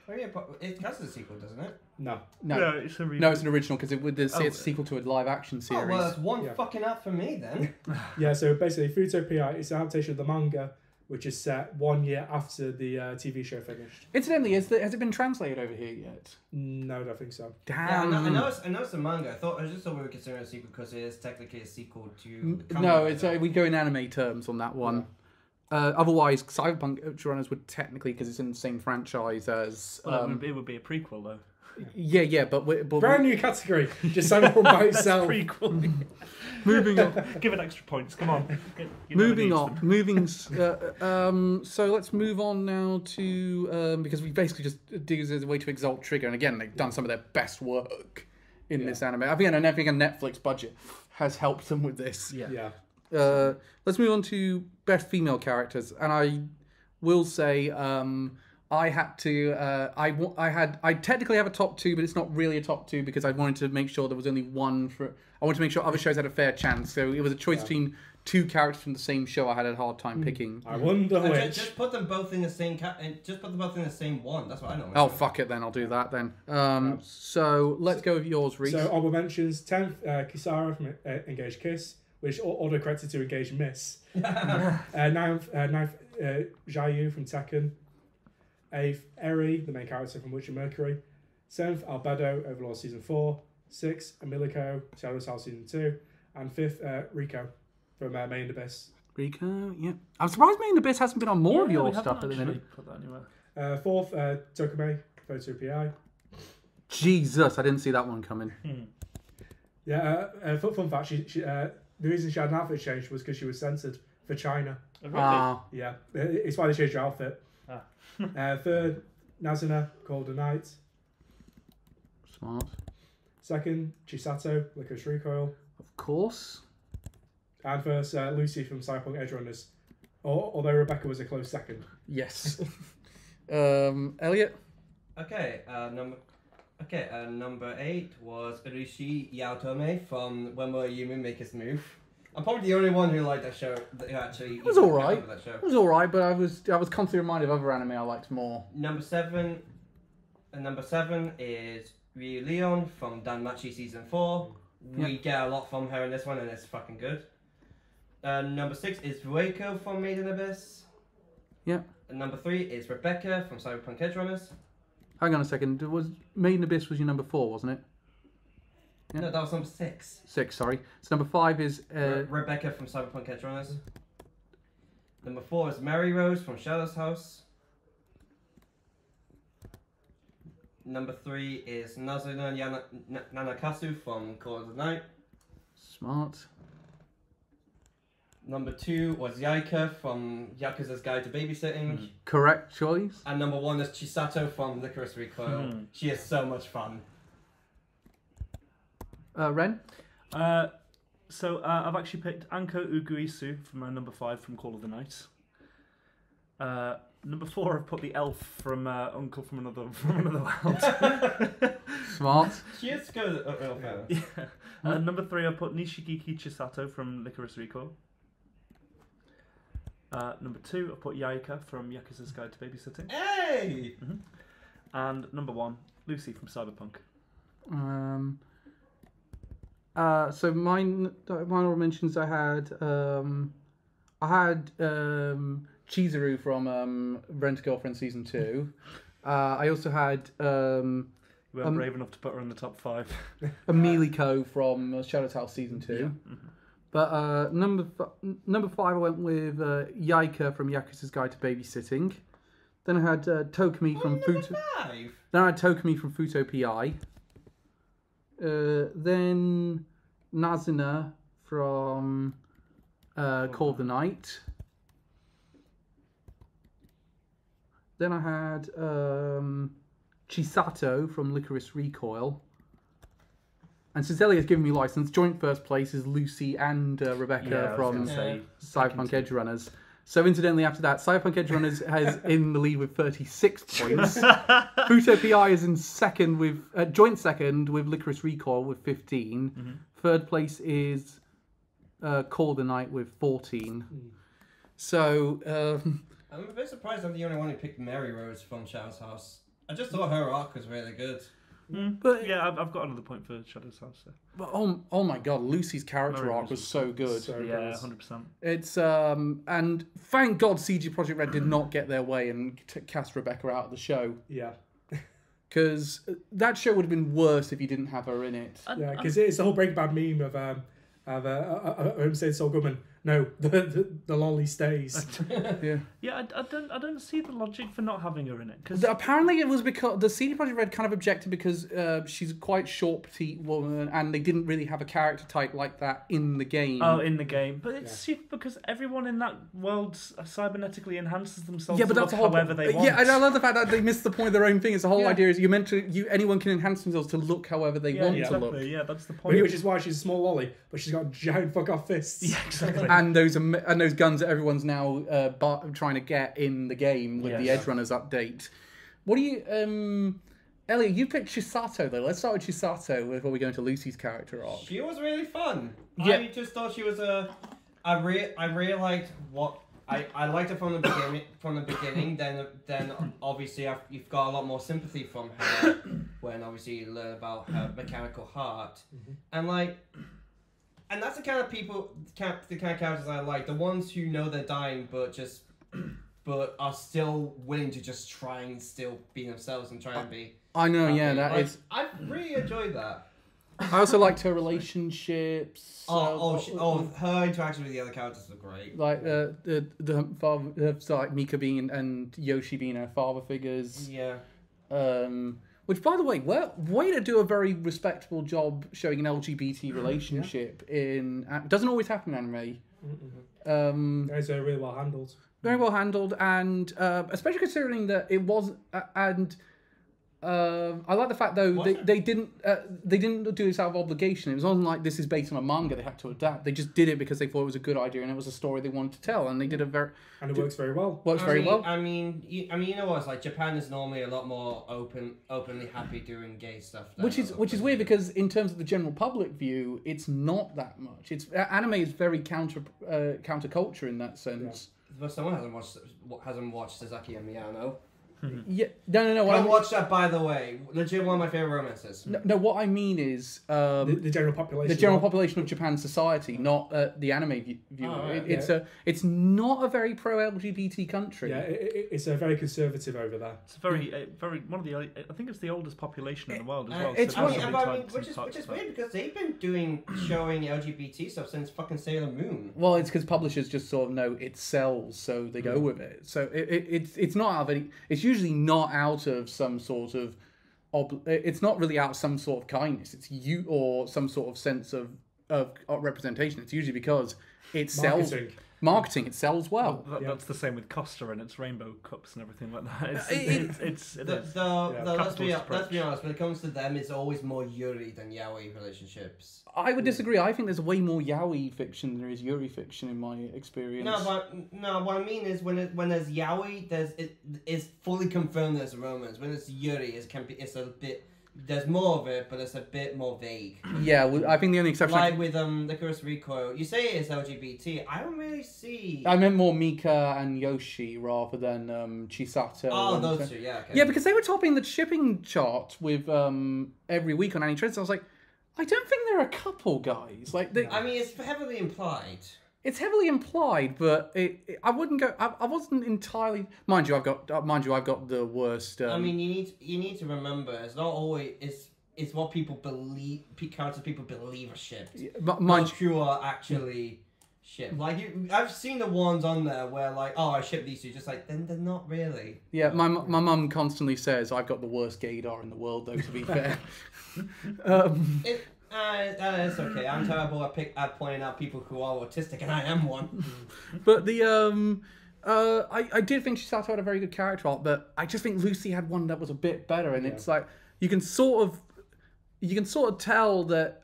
but it has a sequel, doesn't it? No, it's a it's an original because it would say it's a sequel to a live action series. Oh well, that's one fucking up for me then. So basically, Fruto PI is an adaptation of the manga, which is set 1 year after the TV show finished. Incidentally, has it been translated over here yet? No, I don't think so. Damn. I know it's a manga. I just thought we were considering a sequel because it is technically a sequel to. No, it's we go in anime terms on that one. Otherwise, Cyberpunk Runners would technically, because it's in the same franchise as. It would be a prequel though. Yeah, but brand new category. Just Cyberpunk by itself. Prequel. Moving on. Give it extra points. Come on. Moving on. So let's move on now to because we basically just do this as a way to exalt Trigger, and again they've done some of their best work in this anime. I think a Netflix budget has helped them with this. Yeah. Let's move on to best female characters, and I will say I had to. I technically have a top 2, but it's not really a top 2 because I wanted to make sure there was only one for. I wanted to make sure other shows had a fair chance. So it was a choice between 2 characters from the same show. I had a hard time picking. I wonder which. Just put them both in the same just put them both in the same one. That's what I know. Oh fuck it then, I'll do that then. So let's go with yours, Reese. So honorable mentions: 10th, Kisara from Engaged Kiss, which auto-corrected to Engaged Miss. 9th, Jayu from Tekken. 8th, Eri, the main character from Witcher Mercury. 7th, Albedo, Overlord Season 4. 6th, Emilico, Shadow's House Season 2. And 5th, Rico from Main in Abyss. Rico, yeah. I'm surprised Main in Abyss hasn't been on more of your stuff at the minute. Put that anywhere. 4th, Tokume, Photo PI. Jesus, I didn't see that one coming. Yeah, fun fact, the reason she had an outfit change was because she was censored for China. Oh, really? Yeah, it's why they changed her outfit. 3rd, Nazuna, Golden Knight. Smart. 2nd, Chisato, Licorice Recoil. Of course. And 1st, Lucy from Cyberpunk Edge Runners. Although Rebecca was a close 2nd. Yes. Elliot? Okay, number 8 was Rishi Yaotome from When Will You Make His Move. I'm probably the only one who liked that show. Who actually, it was all right. It was all right, but I was constantly reminded of other anime I liked more. Number 7 is Ryu Leon from Danmachi Season 4. We get a lot from her in this one, and it's fucking good. Number 6 is Rueiko from Made in Abyss. Yeah. And number 3 is Rebecca from Cyberpunk Edge Runners. Hang on a second. Made in Abyss was your number 4, wasn't it? Yeah. No, that was number 6. 6, sorry. So number 5 is Rebecca from Cyberpunk Edge Runners. Number 4 is Mary Rose from Shadow's House. Number 3 is Nazuna Nanakasu from Call of the Night. Smart. Number 2 was Yaika from Yakuza's Guide to Babysitting. Correct choice. And number 1 is Chisato from Licorice Recoil. She is so much fun. Ren? So I've actually picked Anko Uguisu from number 5 from Call of the Night. Number 4, I've put the elf from Uncle from Another World. Smart. She is good. Yeah. Number 3, I've put Nishigiki Chisato from Licorice Recoil. Number 2, I've put Yaika from Yakuza's Guide to Babysitting. Hey! And number 1, Lucy from Cyberpunk. So mine honorable mentions I had Chizuru from Rent a Girlfriend Season 2. I also had You weren't brave enough to put her in the top 5. Miliko from Shadow's House Season 2. Yeah. But number 5 I went with Yaika from Yakuza's Guide to Babysitting. Then I had Tokumi from Futo. Then I had Tokumi from Futo PI. Then Nazuna from Call of the Night. Then I had Chisato from Licorice Recoil. And since Elliot's given me license, joint first place is Lucy and Rebecca from Cyberpunk Edge Runners. So incidentally, after that, Cyberpunk Edge Runners has in the lead with 36 points. Futo PI is in second with joint second with Licorice Recoil with 15. Third place is Call of the Night with 14. So I'm a bit surprised I'm the only one who picked Mary Rose from Shadow's House. I just thought her arc was really good. but Yeah, I've got another point for Shadow's House. So. but oh my god, Lucy's character Mary arc Rose was was so good. So Yeah, good. 100%. It's and thank God CG Projekt Red did not get their way and cast Rebecca out of the show, Yeah. because that show would have been worse if you didn't have her in it. Yeah, because it's the whole Breaking Bad meme of him saying Saul Goodman, no, the lolly stays. Yeah, I don't see the logic for not having her in it. Cause Apparently, it was because the CD Projekt Red kind of objected because she's a quite short, petite woman, and they didn't really have a character type like that in the game. Oh, in the game, but it's stupid because everyone in that world cybernetically enhances themselves. Yeah, but to that's look the whole however they want. Yeah, and I love the fact that they missed the point of their own thing. It's the whole Yeah. idea is anyone can enhance themselves to look however they want to look. Yeah, that's the point. Which is why she's a small lolly, but she's got giant fuck off fists. Yeah, exactly. And those guns that everyone's now trying to get in the game with the Yes. Edge Runners update. What do you, Elliot? You picked Chisato though. Let's start with Chisato before we go into Lucy's character arc. She was really fun. Yeah. I just thought she was I really liked what I liked her from the beginning. Then obviously you've got a lot more sympathy from her when obviously you learn about her mechanical heart, and that's the kind of characters I like. The ones who know they're dying, but are still willing to just try and still be themselves and try and be. I know, happy. yeah, that is. I really enjoyed that. I also liked her relationships. Her interaction with the other characters were great. Like the father, so like Mika being and Yoshi being her father figures. Yeah. Which, by the way, way to do a very respectable job showing an LGBT relationship in. Doesn't always happen in anime. Those are really well handled. Very well handled, and especially considering that it was I like the fact though they didn't do this out of obligation. It was wasn't like this is based on a manga they had to adapt. They just did it because they thought it was a good idea and it was a story they wanted to tell, and they did a very And it works very well. well. I mean, you know what? It's like Japan is normally a lot more openly happy doing gay stuff. Which is weird because in terms of the general public view, it's not that much. It's anime is very counterculture in that sense. But someone hasn't watched Sasaki and Miyano. Yeah, no. Go watch that, by the way. Legit, one of my favorite romances. No, what I mean is The general population. the general population of Japan's society, not the anime view. Oh, right. It's not a very pro LGBT country. Yeah, it's a very conservative over there. It's very one of the. I think it's the oldest population in the world as well. It's so one- Which is weird because they've been showing LGBT stuff since fucking Sailor Moon. Well, it's because publishers just sort of know it sells, so they go with it. So it's not out of any. It's usually not out of some sort of it's not really out of some sort of kindness. It's you or some sort of sense of representation. It's usually because it sells. Marketing, it sells well. That's the same with Costa and its rainbow cups and everything like that. Let's be honest, when it comes to them, it's always more Yuri than yaoi relationships. I would disagree. I think there's way more yaoi fiction than there is Yuri fiction in my experience. No, what I mean is when there's yaoi, it's fully confirmed there's romance. When it's Yuri, it's a bit. There's more of it, but it's a bit more vague. Yeah, I think the only exception... Like with Licorice Recoil, you say it's LGBT, I don't really see... I meant more Mika and Yoshi rather than Chisato. Oh, those two, yeah. Okay. Yeah, because they were topping the shipping chart with every week on Any Trends. I was like, I don't think they're a couple, guys. Like, I mean, it's heavily implied. It's heavily implied, but I wouldn't go. I wasn't entirely. Mind you, I've got the worst. I mean, you need to remember, it's not always it's what people believe. Characters people believe are shipped. Not pure actually shipped. Like I've seen the ones on there where like, oh, I ship these two. Just like then they're not really. Yeah, my mum constantly says I've got the worst gaydar in the world, though. To be fair. It's okay. I'm terrible at pointing out people who are autistic, and I am one. But the I did think Chisato had a very good character arc, but I just think Lucy had one that was a bit better, and it's like you can sort of tell that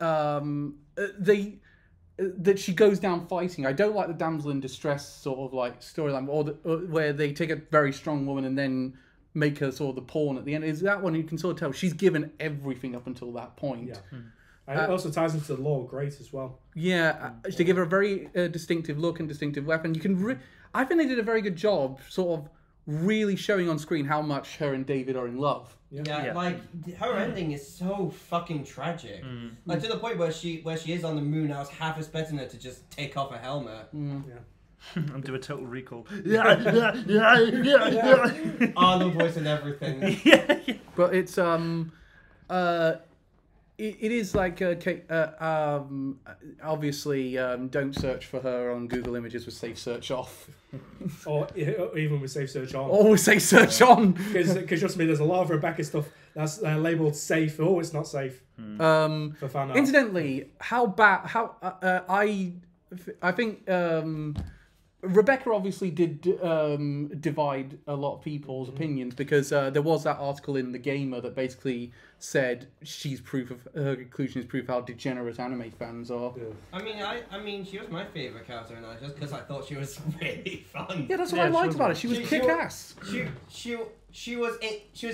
that she goes down fighting. I don't like the damsel in distress sort of like storyline, or where they take a very strong woman and then make her sort of the pawn at the end. Is that one you can sort of tell she's given everything up until that point. Yeah. And it also ties into the lore great as well. Yeah, to give her a very distinctive look and distinctive weapon. You can, I think they did a very good job, sort of really showing on screen how much her and David are in love. Yeah. Like her ending is so fucking tragic. Like to the point where she is on the moon. I was half expecting her to just take off her helmet. And do a total recall. Arnold voice and everything. But it's It is like obviously don't search for her on Google Images with safe search off, or even with safe search on. Always safe search on, because trust me, there's a lot of Rebecca stuff that's labelled safe. Oh, it's not safe. For fan art. Incidentally, I think Rebecca obviously did divide a lot of people's opinions, because there was that article in The Gamer that basically said her conclusion is proof of how degenerate anime fans are. Yeah. I mean, she was my favourite character, and just because I thought she was really fun. Yeah, that's what I liked about her. She was kick-ass. She was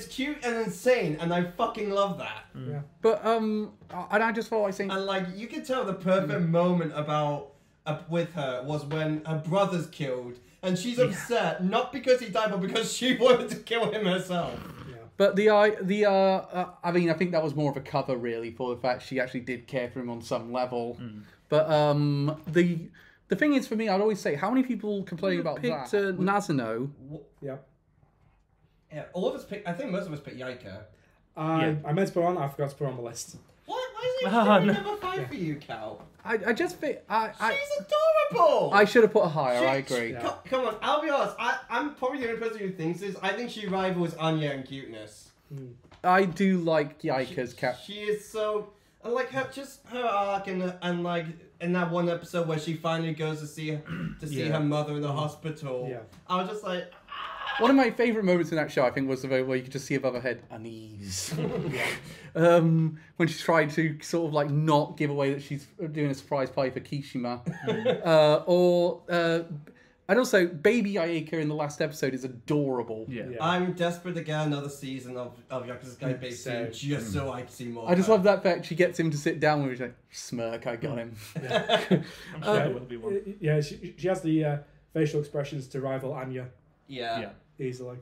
cute and insane, and I fucking love that. Yeah. But and I just felt like saying, and like you could tell the perfect moment with her was when her brother's killed, and she's upset not because he died, but because she wanted to kill him herself. Yeah. But I mean, I think that was more of a cover really for the fact she actually did care for him on some level. But the thing is, for me, I'd always say, how many people complain about that? Nazuno. Yeah. Yeah, all of us picked. I think most of us picked Yaika. I meant to put on. I forgot to put on the list. What? Why is it number 5 for you, Cal? I just think she's adorable. I should have put her higher. I agree. Come on, I'll be honest. I'm probably the only person who thinks this. I think she rivals Anya in cuteness. I do like Yaika's cat. She is so like her arc and like in that one episode where she finally goes to see her mother in the hospital. Yeah. I was just like. One of my favourite moments in that show, I think, was the very where you could just see above her head unease. When she's trying to sort of like not give away that she's doing a surprise party for Kishima. And also, baby Ayaka in the last episode is adorable. Yeah. I'm desperate to get another season of Yakuza Sky Base just so I can see more. I just love that fact she gets him to sit down with her, like, smirk, I got him. I'm sure there will be one. Yeah, she has the facial expressions to rival Anya. Yeah. Easily.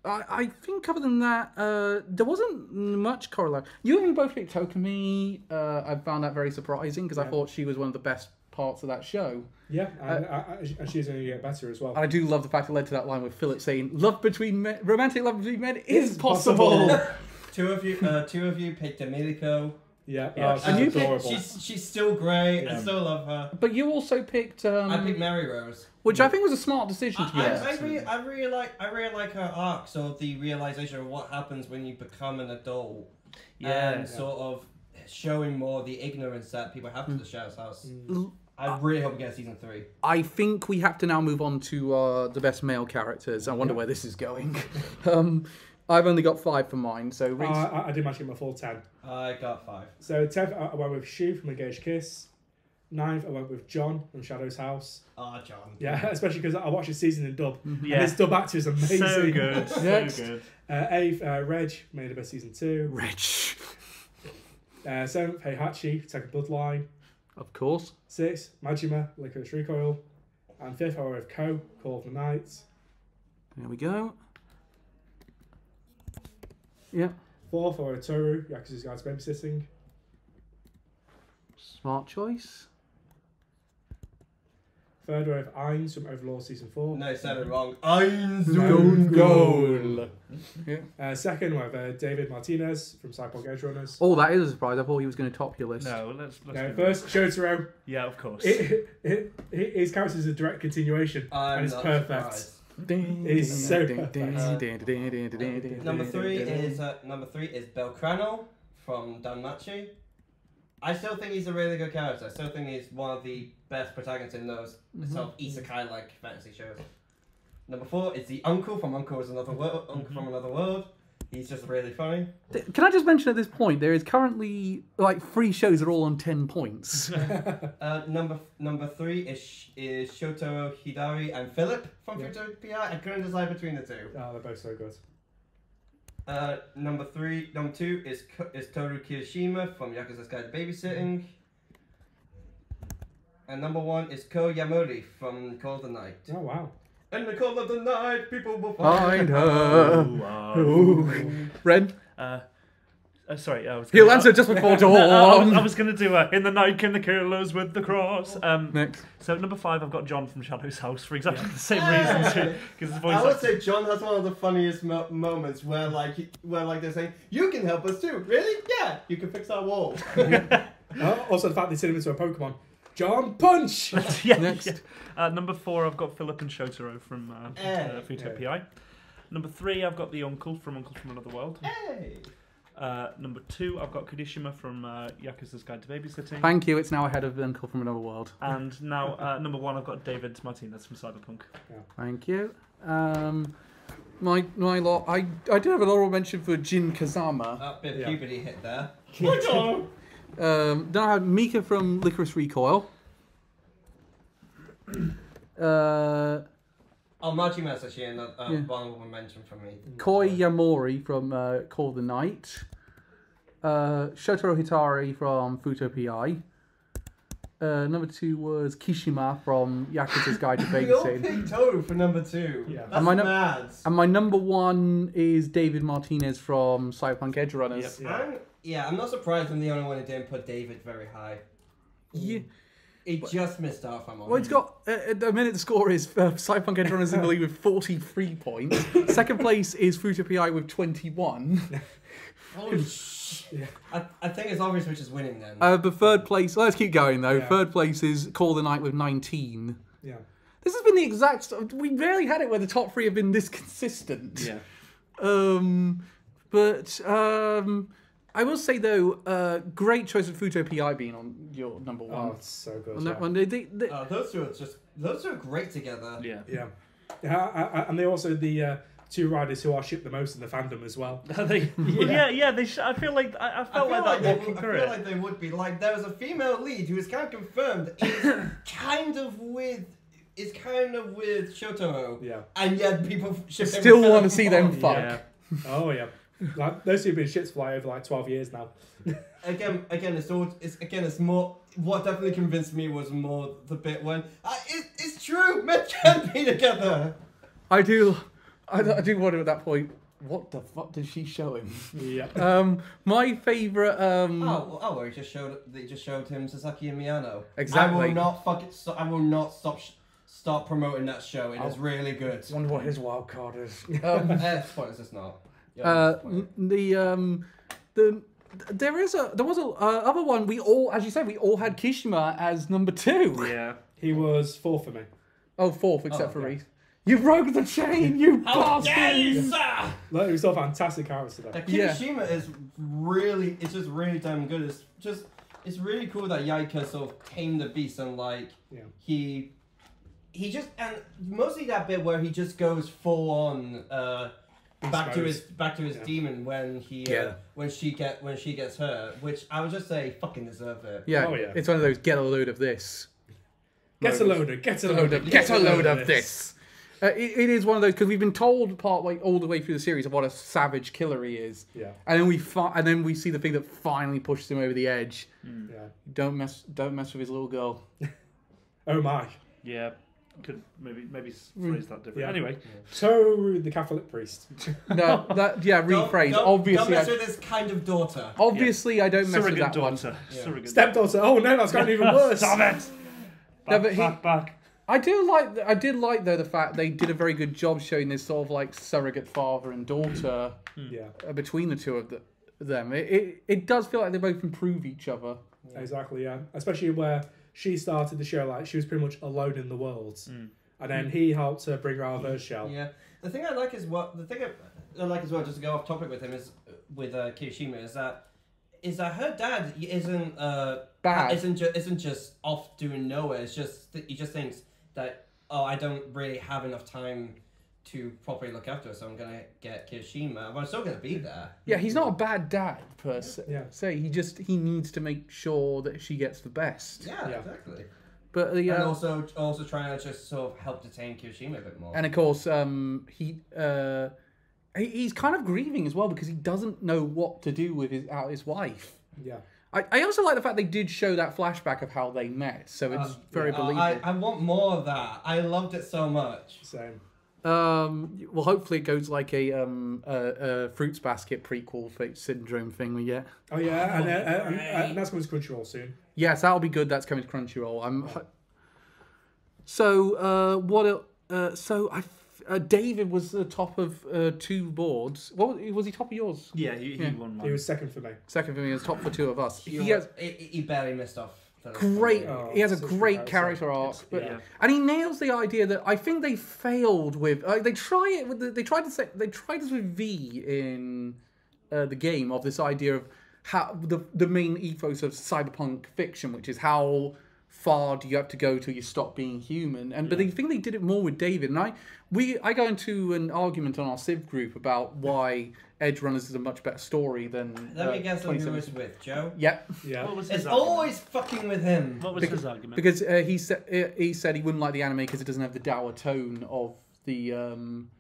I think other than that, there wasn't much correlation. You and me both picked Tokumi. I found that very surprising because I thought she was one of the best parts of that show. Yeah, and she's going to get better as well. And I do love the fact it led to that line with Philip saying, romantic love between men is possible. Two of you picked Emilico. Yeah, Yeah. she's And you adorable. She's still great. Yeah. I still love her. But you also picked, I picked Mary Rose. which I think was a smart decision to be honest. I really like her arc. So the realization of what happens when you become an adult, and sort of showing more the ignorance that people have to the Shadow's House. I really hope we get season 3. I think we have to now move on to the best male characters. I wonder where this is going. I've only got 5 for mine, so Reese... I did manage to get my full 10. I got 5. So 10th, I went with Shu from Engaged Kiss. 9th, I went with John from Shadow's House. Ah, John. Yeah, especially because I watched the season in dub. Yeah. And his dub actor is amazing. So good. So Next. good. 8th, Reg, made it by season 2. Rich. 7th, Heihachi, Second Bloodline. Of course. 6th, Majima, Licorice Recoil. And 5th, I went with Ko, Call of the Night. There we go. Yeah. 4th, I went with Toru, Yakuza's Guide to Babysitting. Smart choice. 3rd, I went with Ainz from Overlord Season 4. No, said it wrong. Ainz Goal. Yeah. 2nd, I went with David Martinez from Cyborg Edge Runners. Oh, that is a surprise. I thought he was going to top your list. No, let's No, do first, Shotaro. that. Yeah, of course. His character is a direct continuation, and it's not perfect. surprised. He's so perfect. Number 3 is Belcrano from Danmachi. I still think he's a really good character. I still think he's one of the best protagonists in those sort of isekai-like fantasy shows. Number 4 is the uncle from Uncle is Another World. Uncle from Another World. He's just really funny. Can I just mention at this point, there is currently, like, 3 shows are all on 10 points. Number 3 is Shotaro Hidari and Philip from Future PI. I couldn't decide between the 2. Oh, they're both so good. Number 2 is Toru Kirishima from Yakuza's Guide to Babysitting. And number 1 is Ko Yamori from Call of the Night. Oh, wow. In the cold of the night, people will Find find her. Ren? Sorry, I was. He'll answer just before dawn. I was going to do In the Night Came the Killers with the Cross. Next. So number 5, I've got John from Shadow's House for exactly the same reasons. Because his voice. I would say John has one of the funniest moments where they're saying, "You can help us too." Really? Yeah. You can fix our wall. Also, the fact they turned him into a Pokemon. John Punch! Next. Yeah. Number 4, I've got Philip and Shotaro from Futo PI. Number 3, I've got the Uncle from Another World. Hey. Number 2, I've got Kudishima from Yakuza's Guide to Babysitting. Thank you, it's now ahead of the Uncle from Another World. And now, number 1, I've got David Martinez from Cyberpunk. Thank you. My lot, I did have an honorable mention for Jin Kazama. That bit of puberty hit there. Then I had Mika from Licorice Recoil. Majima's actually another honorable mention from me. Koi Yamori from Call of the Night. Shotaro Hitari from Futo PI. Number 2 was Kishima from Yakuza's Guide to We all Babysitting. picked Toru for number 2. Yeah. That's mad. And my number 1 is David Martinez from Cyberpunk Edge Runners. I'm not surprised I'm the only one who didn't put David very high. Yeah. It just missed out, if I'm honest. Well, it's got, at the minute the score is Cyberpunk Edge Runners in the lead with 43 points. Second place is Futo PI with 21. Holy shit. I think it's obvious which is winning then. But third place, let's keep going though. Yeah. Third place is Call of the Night with 19. Yeah. This has been the exact, we rarely had it where the top 3 have been this consistent. Yeah. But I will say though, great choice of Futo PI being on your number 1. Oh, it's so good. On that one, Those two are great together. Yeah. Yeah, and they also the 2 riders who are shipped the most in the fandom as well. I feel like I felt like that walking through I feel it. like they would be. Like, there was a female lead who is kind of confirmed is kind of with Shotaro. Yeah. And yet people still want to see them fuck. Yeah. Oh yeah. Like, those two have been shits for over 12 years now. Again, it's more. What definitely convinced me was more the bit when it's true. Men can be together. I do wonder at that point, what the fuck did she show him? Yeah. My favourite. Well, they just showed him Sasaki and Miyano. Exactly. I will not I will not stop promoting that show. It is really good. I wonder what his wild card is. Spoilers, it's not. there was a other one. We all, as you said, we all had Kishima as number 2. Yeah. He was 4 for me. Oh, 4th, except for okay. Reese. You broke the chain, you How dare you, bastard! sir! Like, he was still a fantastic character though. Like, Kirishima is really, it's just really damn good. It's really cool that Yaika sort of tamed the beast and like he just, and mostly that bit where he just goes full on back to his demon when when she gets hurt, which I would just say fucking deserve it. Yeah, Oh, yeah. it's one of those get a load of this. Get a load of this. It is one of those because we've been told all the way through the series of what a savage killer he is. Yeah. And then we see the thing that finally pushes him over the edge. Yeah. Don't mess with his little girl. Oh my. Yeah. Could maybe phrase that differently. Yeah. Anyway. Toru, the Catholic priest. No, rephrase. Don't Obviously, mess with his kind of daughter. obviously, I don't mess with Surrogate that one. daughter. Yeah. Surrogate Stepdaughter. Oh no, that's gotten even worse. Stop it! No, but Back. I did like though the fact they did a very good job showing this sort of like surrogate father and daughter Yeah. between the two of them. It does feel like they both improve each other. Exactly, yeah. Especially where she started the show, like she was pretty much alone in the world, and then he helped her bring her out of her shell. Yeah. The thing I like as well, just to go off topic with him is with Kirishima is that her dad isn't Bad. isn't just off doing nowhere. It's just he just thinks that I don't really have enough time to properly look after her, so I'm gonna get Kirishima. But I'm still gonna be there. Yeah, he's not a bad dad per se. Yeah. He needs to make sure that she gets the best. Yeah, Yeah. exactly. But And also trying to just sort of help detain Kirishima a bit more. and of course he's kind of grieving as well because he doesn't know what to do with his wife. Yeah. I also like the fact they did show that flashback of how they met, so it's very believable. I want more of that. I loved it so much. Same. Well, hopefully it goes like a Fruits Basket prequel fate syndrome thing we get. Oh yeah, and that's going to Crunchyroll soon. Yes, that'll be good. That's coming to Crunchyroll. David was the top of 2 boards. Was he top of yours? Yeah, he won mine. He was second for me. Second for me, he was top for 2 of us. He barely missed off. Great. Oh, he has a such a great good character arc, Yeah. and he nails the idea that I think they failed with. They tried this with V in the game of this idea of how the main ethos of cyberpunk fiction, which is how far do you have to go till you stop being human? But they think they did it more with David, and I go into an argument on our Civ group about why Edge Runners is a much better story than. Let me guess who it was with, Joe. Yep. Yeah. What was his It's argument? always fucking with him. What was his argument? Because he said he wouldn't like the anime because it doesn't have the dour tone of the.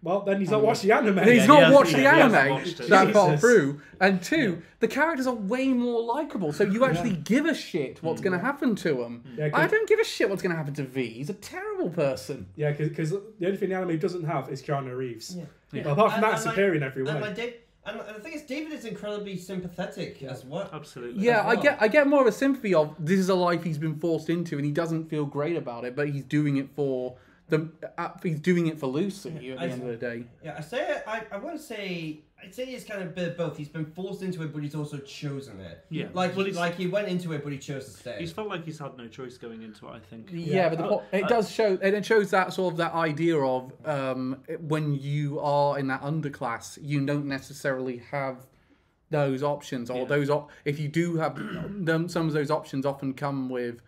Well, then he's not watched the anime. He's not watched the he hasn't anime watched it. that far Jesus. through. And 2, the characters are way more likable, so you actually give a shit what's going to happen to them. Yeah, I don't give a shit what's going to happen to V. He's a terrible person. Yeah, because the only thing the anime doesn't have is Keanu Reeves. Yeah. Well, apart from that, And it's superior in every way. And the thing is, David is incredibly sympathetic as well. Absolutely. Yeah, As well. I get more of a sympathy of this is a life he's been forced into, and he doesn't feel great about it, but he's doing it for Lucy at the end of the day. Yeah, I wouldn't say. I'd say it's kind of a bit of both. He's been forced into it, but he's also chosen it. Yeah. Like he went into it, but he chose to stay. He's felt like he's had no choice going into it, I think. Yeah, but it does show, and it shows that sort of that idea of when you are in that underclass, you don't necessarily have those options, or if you do have them, some of those options often come with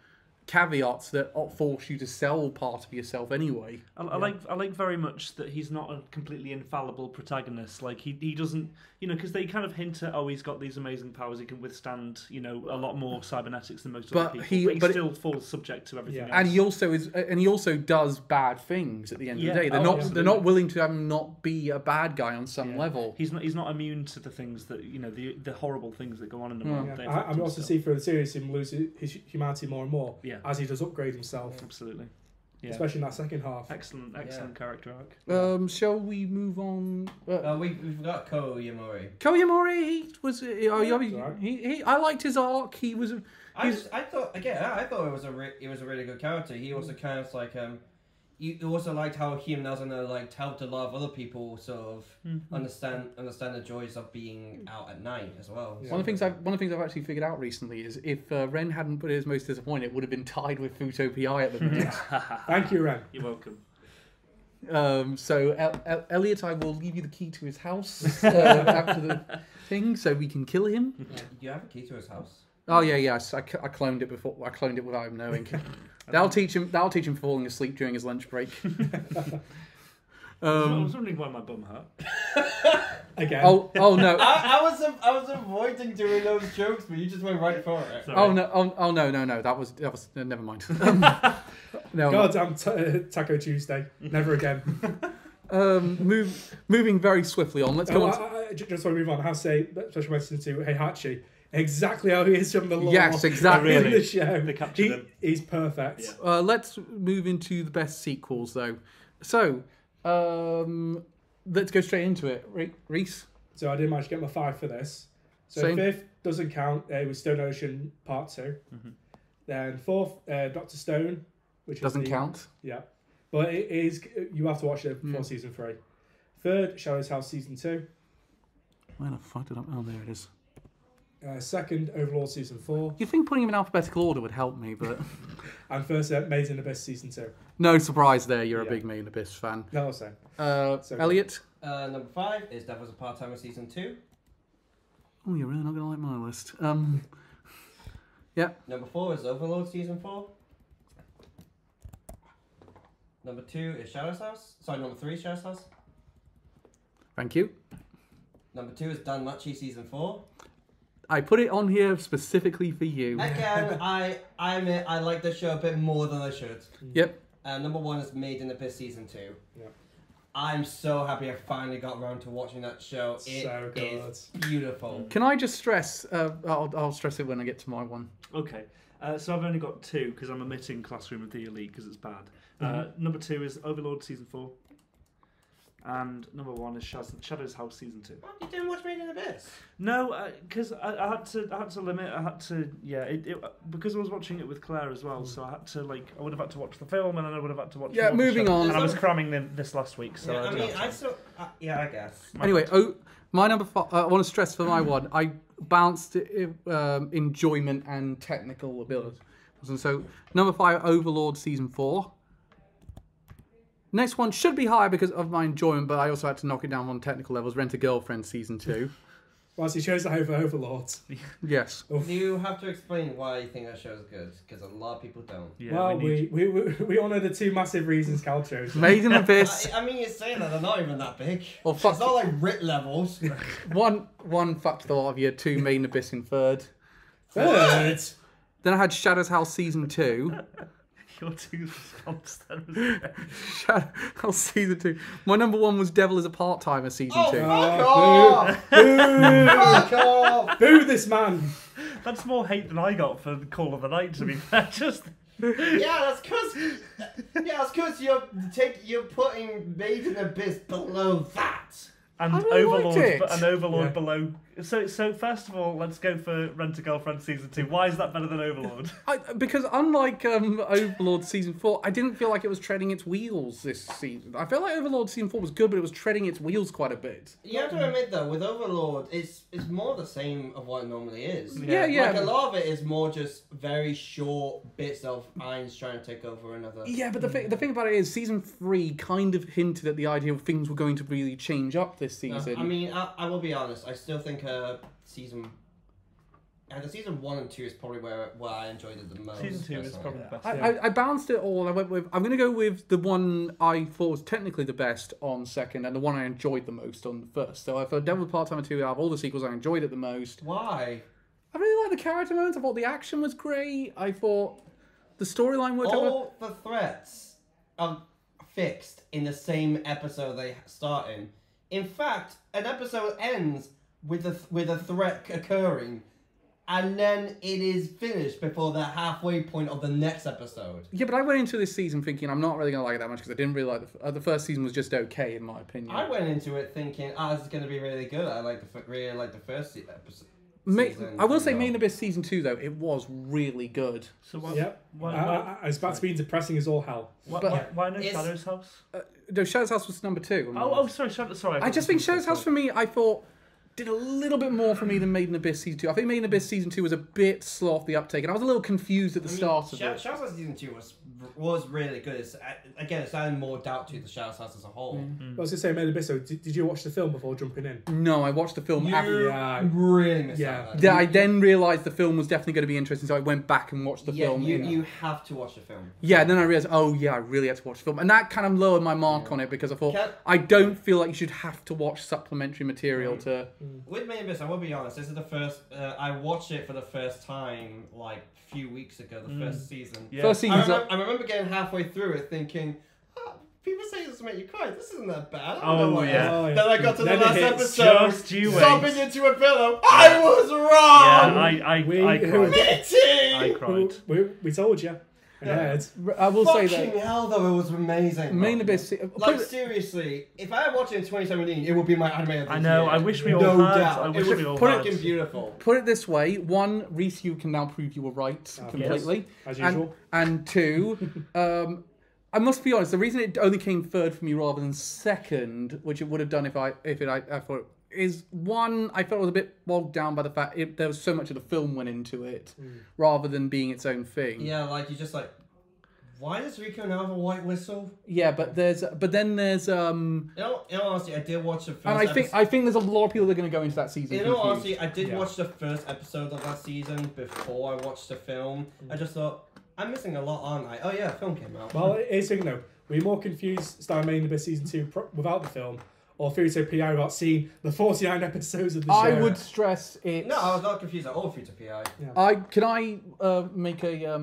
caveats that force you to sell part of yourself anyway. I like very much that he's not a completely infallible protagonist. Like he doesn't, because they kind of hint at, he's got these amazing powers. He can withstand, a lot more cybernetics than most other people. But he still falls subject to everything else. And he also does bad things at the end of the day. They're not willing to have him not be a bad guy on some level. He's not immune to the things that the horrible things that go on in the world. Yeah. I also see through the series him lose his humanity more and more. Yeah. As he does upgrade himself. Absolutely. Yeah. Especially in that second half. Excellent character arc. Shall we move on? We've got Ko Yamori. Ko Yamori, I liked his arc. I thought it was a really good character. He also kind of like you also liked how he and Nazana like helped a lot of other people sort of understand the joys of being out at night as well. Yeah. One of the things I've actually figured out recently is if Ren hadn't put it as most disappointed, it would have been tied with Futo PI at the minute. Thank you, Ren. You're welcome. So Elliot, I will leave you the key to his house after the thing, so we can kill him. You have a key to his house. Oh yeah. I cloned it before. I cloned it without him knowing. That'll teach him falling asleep during his lunch break. I was wondering why my bum hurt. Again. Oh no. I was avoiding doing those jokes, but you just went right for it. Sorry. Oh no. That was never mind. No. Goddamn Taco Tuesday. Never again. Moving very swiftly on. Let's go on. I just want to move on. I have to say, special mention to Heihachi. Exactly how he is from the lore. Yes, exactly. In the show. They captured him. He's perfect. Yeah. Let's move into the best sequels, though. So, let's go straight into it. Reese? So I did manage to get my 5 for this. So Same. 5th doesn't count. It was Stone Ocean Part 2. Mm-hmm. Then 4th, Dr. Stone, which Doesn't is count. Yeah, but it is. You have to watch it before season 3. 3rd, Shadow's House season 2. Where the fuck did I... Oh, there it is. 2nd, Overlord season 4. You'd think putting them in alphabetical order would help me, but... And first, Made in Abyss season 2. No surprise there, you're a Yeah. big Made in Abyss fan. No, I'll say. Elliot? Number 5 is Devil's a Part-Timer season 2. Oh, you're really not going to like my list. Yeah. Number 4 is Overlord season 4. Number 2 is Shadow's House. Sorry, number 3 is Shadow's House. Thank you. Number 2 is Danmachi season 4. I put it on here specifically for you. Again, I admit I like the show a bit more than I should. Yep. Number 1 is Made in Abyss season 2. Yeah. I'm so happy I finally got around to watching that show. It So good. is beautiful. Can I just stress... I'll stress it when I get to my one. Okay. So I've only got 2 because I'm omitting Classroom of the Elite because it's bad. Number 2 is Overlord season 4. And number 1 is Shadow's House season 2. What? You didn't watch Made in Abyss? No, because I had to limit. I had to because I was watching it with Claire as well. So I had to I would have had to watch the film and then I would have had to watch. Yeah, more of the moving show. on. And I was cramming this last week. So Yeah, I I didn't mean, have time. I guess. Anyway, my number 5... I want to stress for my one, I balanced enjoyment and technical ability. And so, number 5, Overlord season 4. Next one should be higher because of my enjoyment, but I also had to knock it down on technical levels. Rent a Girlfriend season 2. Whilst he chose that over Overlords. Yes. You have to explain why you think that show's good, because a lot of people don't. Yeah, Well, we need- we all know the 2 massive reasons Cal chose. Made in Abyss. I mean, you say that, they're not even that big. Well, fuck It's not like Rit levels. One fucked the lot of you. 2 Made in Abyss in 3rd. Third. Then I had Shadow's House season 2. Your 2 response then was Shadow House season 2. My number 1 was Devil is a Part-Timer season 2. Fuck off! Boo! Fuck off! Boo this man! That's more hate than I got for the Call of the Night. To be fair, just Yeah, that's because you're putting Made in Abyss below that. and I really Overlord liked it. Overlord below. So first of all, let's go for Rent a Girlfriend season 2. Why is that better than Overlord? Because unlike Overlord season 4, I didn't feel like it was treading its wheels this season. I felt like Overlord season 4 was good, but it was treading its wheels quite a bit. You have to admit though, with Overlord, it's more the same of what it normally is. Yeah. Like a lot of it is more just very short bits of Ainz trying to take over another. Yeah, but the thing about it is, season 3 kind of hinted at the idea of things were going to really change up this season. I mean, I will be honest. I still think season 1 and 2 is probably where I enjoyed it the most. Season 2 is personally. probably the best. I balanced it all. I'm going to go with the one I thought was technically the best on 2nd, and the one I enjoyed the most on 1st. So for Devil Part-Timer 2, out of all the sequels, I enjoyed it the most. Why? I really liked the character moments. I thought the action was great. I thought the storyline worked out. All the threats are fixed in the same episode they start in. In fact, an episode ends with a threat occurring, and then it is finished before the halfway point of the next episode. Yeah, but I went into this season thinking I'm not really going to like it that much because I didn't really like the first season was just okay in my opinion. I went into it thinking, this is going to be really good. I really like the first episode. season. I will say, you know. Main Abyss season 2 though, it was really good. So what? Yep. Why It's about to be depressing as all hell. why no It's- Shadow's House? No, Shadow's House was number 2. Sorry. Sorry. I just think Shadow's House for me, I thought, did a little bit more for me than Maiden Abyss season 2. I think Maiden Abyss season 2 was a bit slow off the uptake, and I was a little confused at the start of it. Shadow's House season 2 was really good. Again, it's adding more doubt to the Shadow's House as a whole. I was going to say, Maid Abyss, so did you watch the film before jumping in? No, I watched the film after. Yeah. Really missed Yeah. out. Yeah, I then realised the film was definitely going to be interesting, so I went back and watched the film. You have to watch the film. Yeah, then I realised, oh yeah, I really had to watch the film. And that kind of lowered my mark on it, because I thought, Can- I don't feel like you should have to watch supplementary material to... With Main Abyss, I will be honest. This is the first. I watched it for the first time like a few weeks ago. The first season. Yeah. First season's I remember getting halfway through it, thinking, people say this will make you cry. This isn't that bad. I don't know what yeah. Oh, yeah. Then I got to the Then it last hits. episode, Just you wait. sobbing into a pillow. I was wrong. Yeah, I who- cried. Bitty! I cried. We told you. Yeah. I will say Fucking that hell, though, it was amazing. Main bro. Abyss... Like, seriously, if I had watched it in 2017, it would be my anime of the I know. year. I wish we all No had. doubt. I It wish was we all put it had. fucking beautiful. Put it this way, one, Reese, you can now prove you were right completely. As usual. And two, I must be honest, the reason it only came third for me rather than second, which it would have done if I thought, is one, I felt it was a bit bogged down by the fact there was so much of the film went into it, rather than being its own thing. Yeah, like, you just like, why does Rico now have a white whistle? Yeah, but then there's In all honesty, I did watch the first and I think there's a lot of people that are going to go into that season. In all confused. honesty, I did Yeah. watch the first episode of that season before I watched the film. I just thought, I'm missing a lot, aren't I? Oh yeah, a film came out. Well, it's thing though. Were you more confused starting Main Abyss season 2 without the film, or Futo PI without seeing the 49 episodes of the show? I would stress it. No, I was not confused at all, Future PI. Can I make a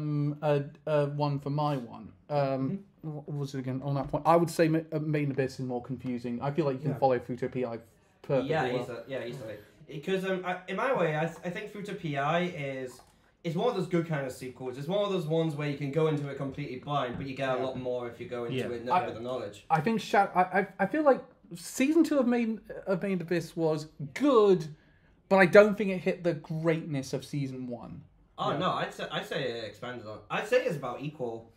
one for my one? What was it again on that point? I would say Main Abyss is more confusing. I feel like you can follow Futo PI perfectly. Easily. Because in my way, I think Future PI is one of those good kind of sequels. It's one of those ones where you can go into it completely blind, but you get a lot more if you go into it with the knowledge. I think I feel like season 2 of Main Abyss was good, but I don't think it hit the greatness of season 1. Oh no, I'd say it expanded on. I'd say it's about equal.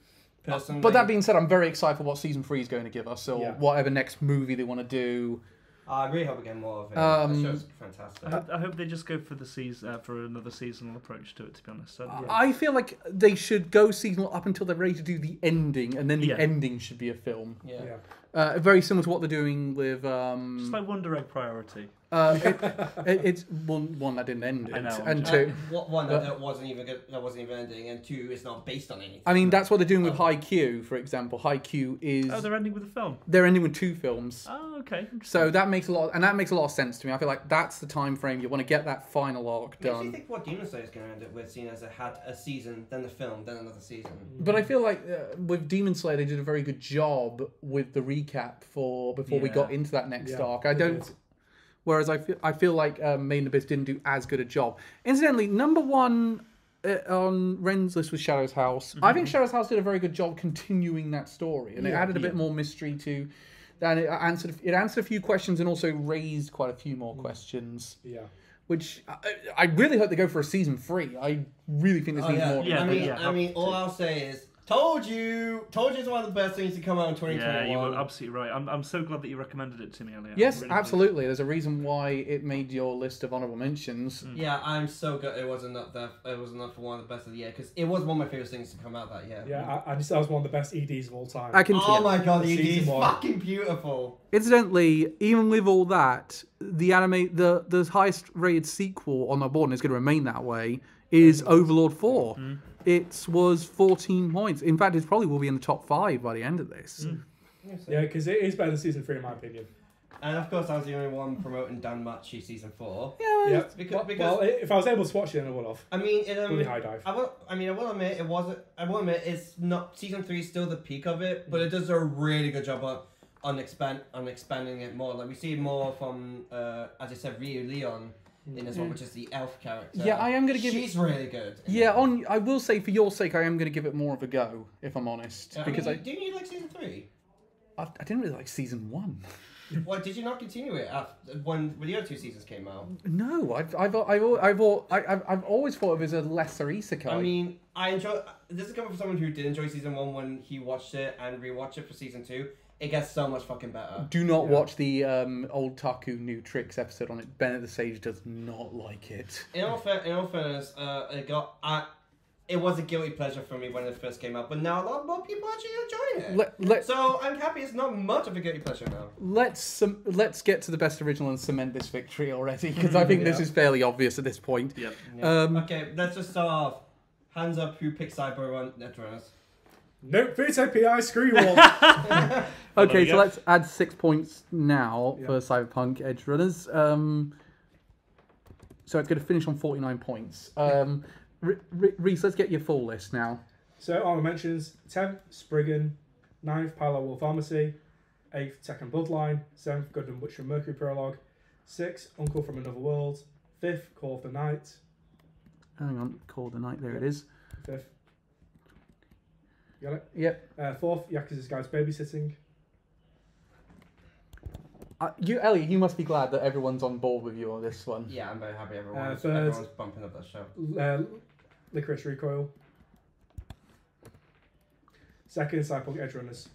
Personally. But that being said, I'm very excited for what season 3 is going to give us, or Yeah. whatever next movie they want to do. I really hope we get more of it. The show's fantastic. I hope they just go for the season for another seasonal approach to it. To be honest, I feel like they should go seasonal up until they're ready to do the ending, and then the Yeah. ending should be a film. Yeah. Very similar to what they're doing with. just like Wonder Egg Priority. It's one that didn't end, I know, and I'm two. One that wasn't even good, that wasn't even ending, and two, it's not based on anything. I mean, that's what they're doing with Haikyuu, for example. Haikyuu is They're ending with a film. they're ending with 2 films. Oh, okay. So that makes a lot, and that makes a lot of sense to me. I feel like that's the time frame you want to get that final arc Makes you done. think what Demon Slayer is going to end up with, seeing as it had a season, then the film, then another season. But I feel like with Demon Slayer, they did a very good job with the recap before we got into that next arc. I they don't. did. Whereas I feel like Main Abyss didn't do as good a job. Incidentally, number 1 on Ren's list was Shadow's House. I think Shadow's House did a very good job continuing that story, and it added a bit more mystery to. And it answered a few questions and also raised quite a few more questions. Yeah. Which I really hope they go for a season 3. I really think this needs more. Yeah, I mean, all I'll say is, told you it's one of the best things to come out in 2021. Yeah, you were absolutely right. I'm so glad that you recommended it to me earlier. Yes, Really absolutely. There's a reason why it made your list of honorable mentions. Yeah, I'm so good. It wasn't up there. It wasn't up for one of the best of the year because it was one of my favorite things to come out that year. Yeah, I just thought it was one of the best EDs of all time. I can. Oh my god, the ED Season is one. fucking beautiful. Incidentally, even with all that, the highest rated sequel on the board, and it's going to remain that way, is Overlord 4. It was 14 points. In fact, it probably will be in the top 5 by the end of this. Yeah, because it is better than season 3 in my opinion. And of course, I was the only one promoting Dan Machi season 4. Yeah, because well, if I was able to watch it, then I would have. I mean, Really high dive. I will admit it wasn't. I will admit it's not. Season 3 is still the peak of it, but it does a really good job on expanding it more. Like we see more from, as I said, Ryu Leon in this one, which is the elf character. Yeah, I am going to give. She's really good. Yeah, I will say for your sake, I am going to give it more of a go, if I'm honest, because do you like season 3? I didn't really like season 1. What did you not continue it after when the other 2 seasons came out? No, I've always thought of it as a lesser isekai. I mean, I enjoy. This is coming from someone who did enjoy season 1 when he watched it and rewatched it for season 2. It gets so much fucking better. Do not watch the old Taku New Tricks episode on it. Bennett the Sage does not like it. In all fairness, it was a guilty pleasure for me when it first came out, but now a lot more people are actually enjoying it. So I'm happy it's not much of a guilty pleasure now. Let's get to the best original and cement this victory already, because I think this is fairly obvious at this point. Yep. Okay, let's just start off. Hands up who picked Cyber Netrunners. Nope, Veto PI, screw you all. Okay, so let's add 6 points now for Cyberpunk Edge Runners. So it's going to finish on 49 points. Reese, let's get your full list now. So, honourable mentions: 10th, Spriggan; 9th, Parallel World Pharmacy; 8th, Tekken Bloodline; 7th, Gundam Witcher Mercury Prologue; 6th, Uncle from Another World; 5th, Call of the Night. Hang on, Call of the Night, there it is. 5th. You got it? Yep. 4th, Yakuza's Guide's Babysitting. Elliot, you must be glad that everyone's on board with you on this one. Yeah, I'm very happy everyone's bumping up that show. Licorice Recoil. 2nd, Cyberpunk Edge Runners.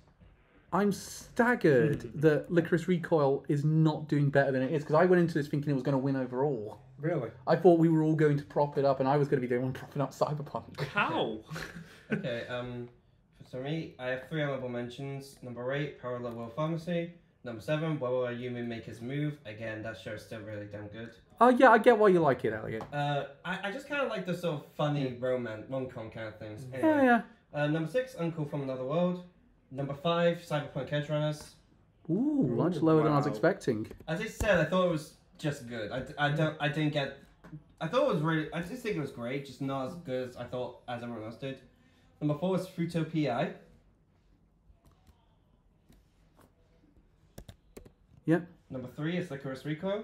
I'm staggered that Licorice Recoil is not doing better than it is, because I went into this thinking it was going to win overall. Really? I thought we were all going to prop it up, and I was going to be the one propping up Cyberpunk. How? Okay, for me, I have 3 honorable mentions. Number 8, Parallel World Pharmacy. Number 7, Where Will Yumi Make His Move? Again, that show's still really damn good. Oh yeah, I get why you like it, Elliot. I just kind of like the sort of funny rom-com kind of things. Anyway, Yeah. Number 6, Uncle from Another World. Number 5, Cyberpunk Edge Runners. Ooh, much lower than I was expecting. As I said, I thought it was just good. I thought it was really. I just think it was great, just not as good as I thought as everyone else did. Number 4 is Futo PI. Yeah. Number 3 is Licorice Recoil.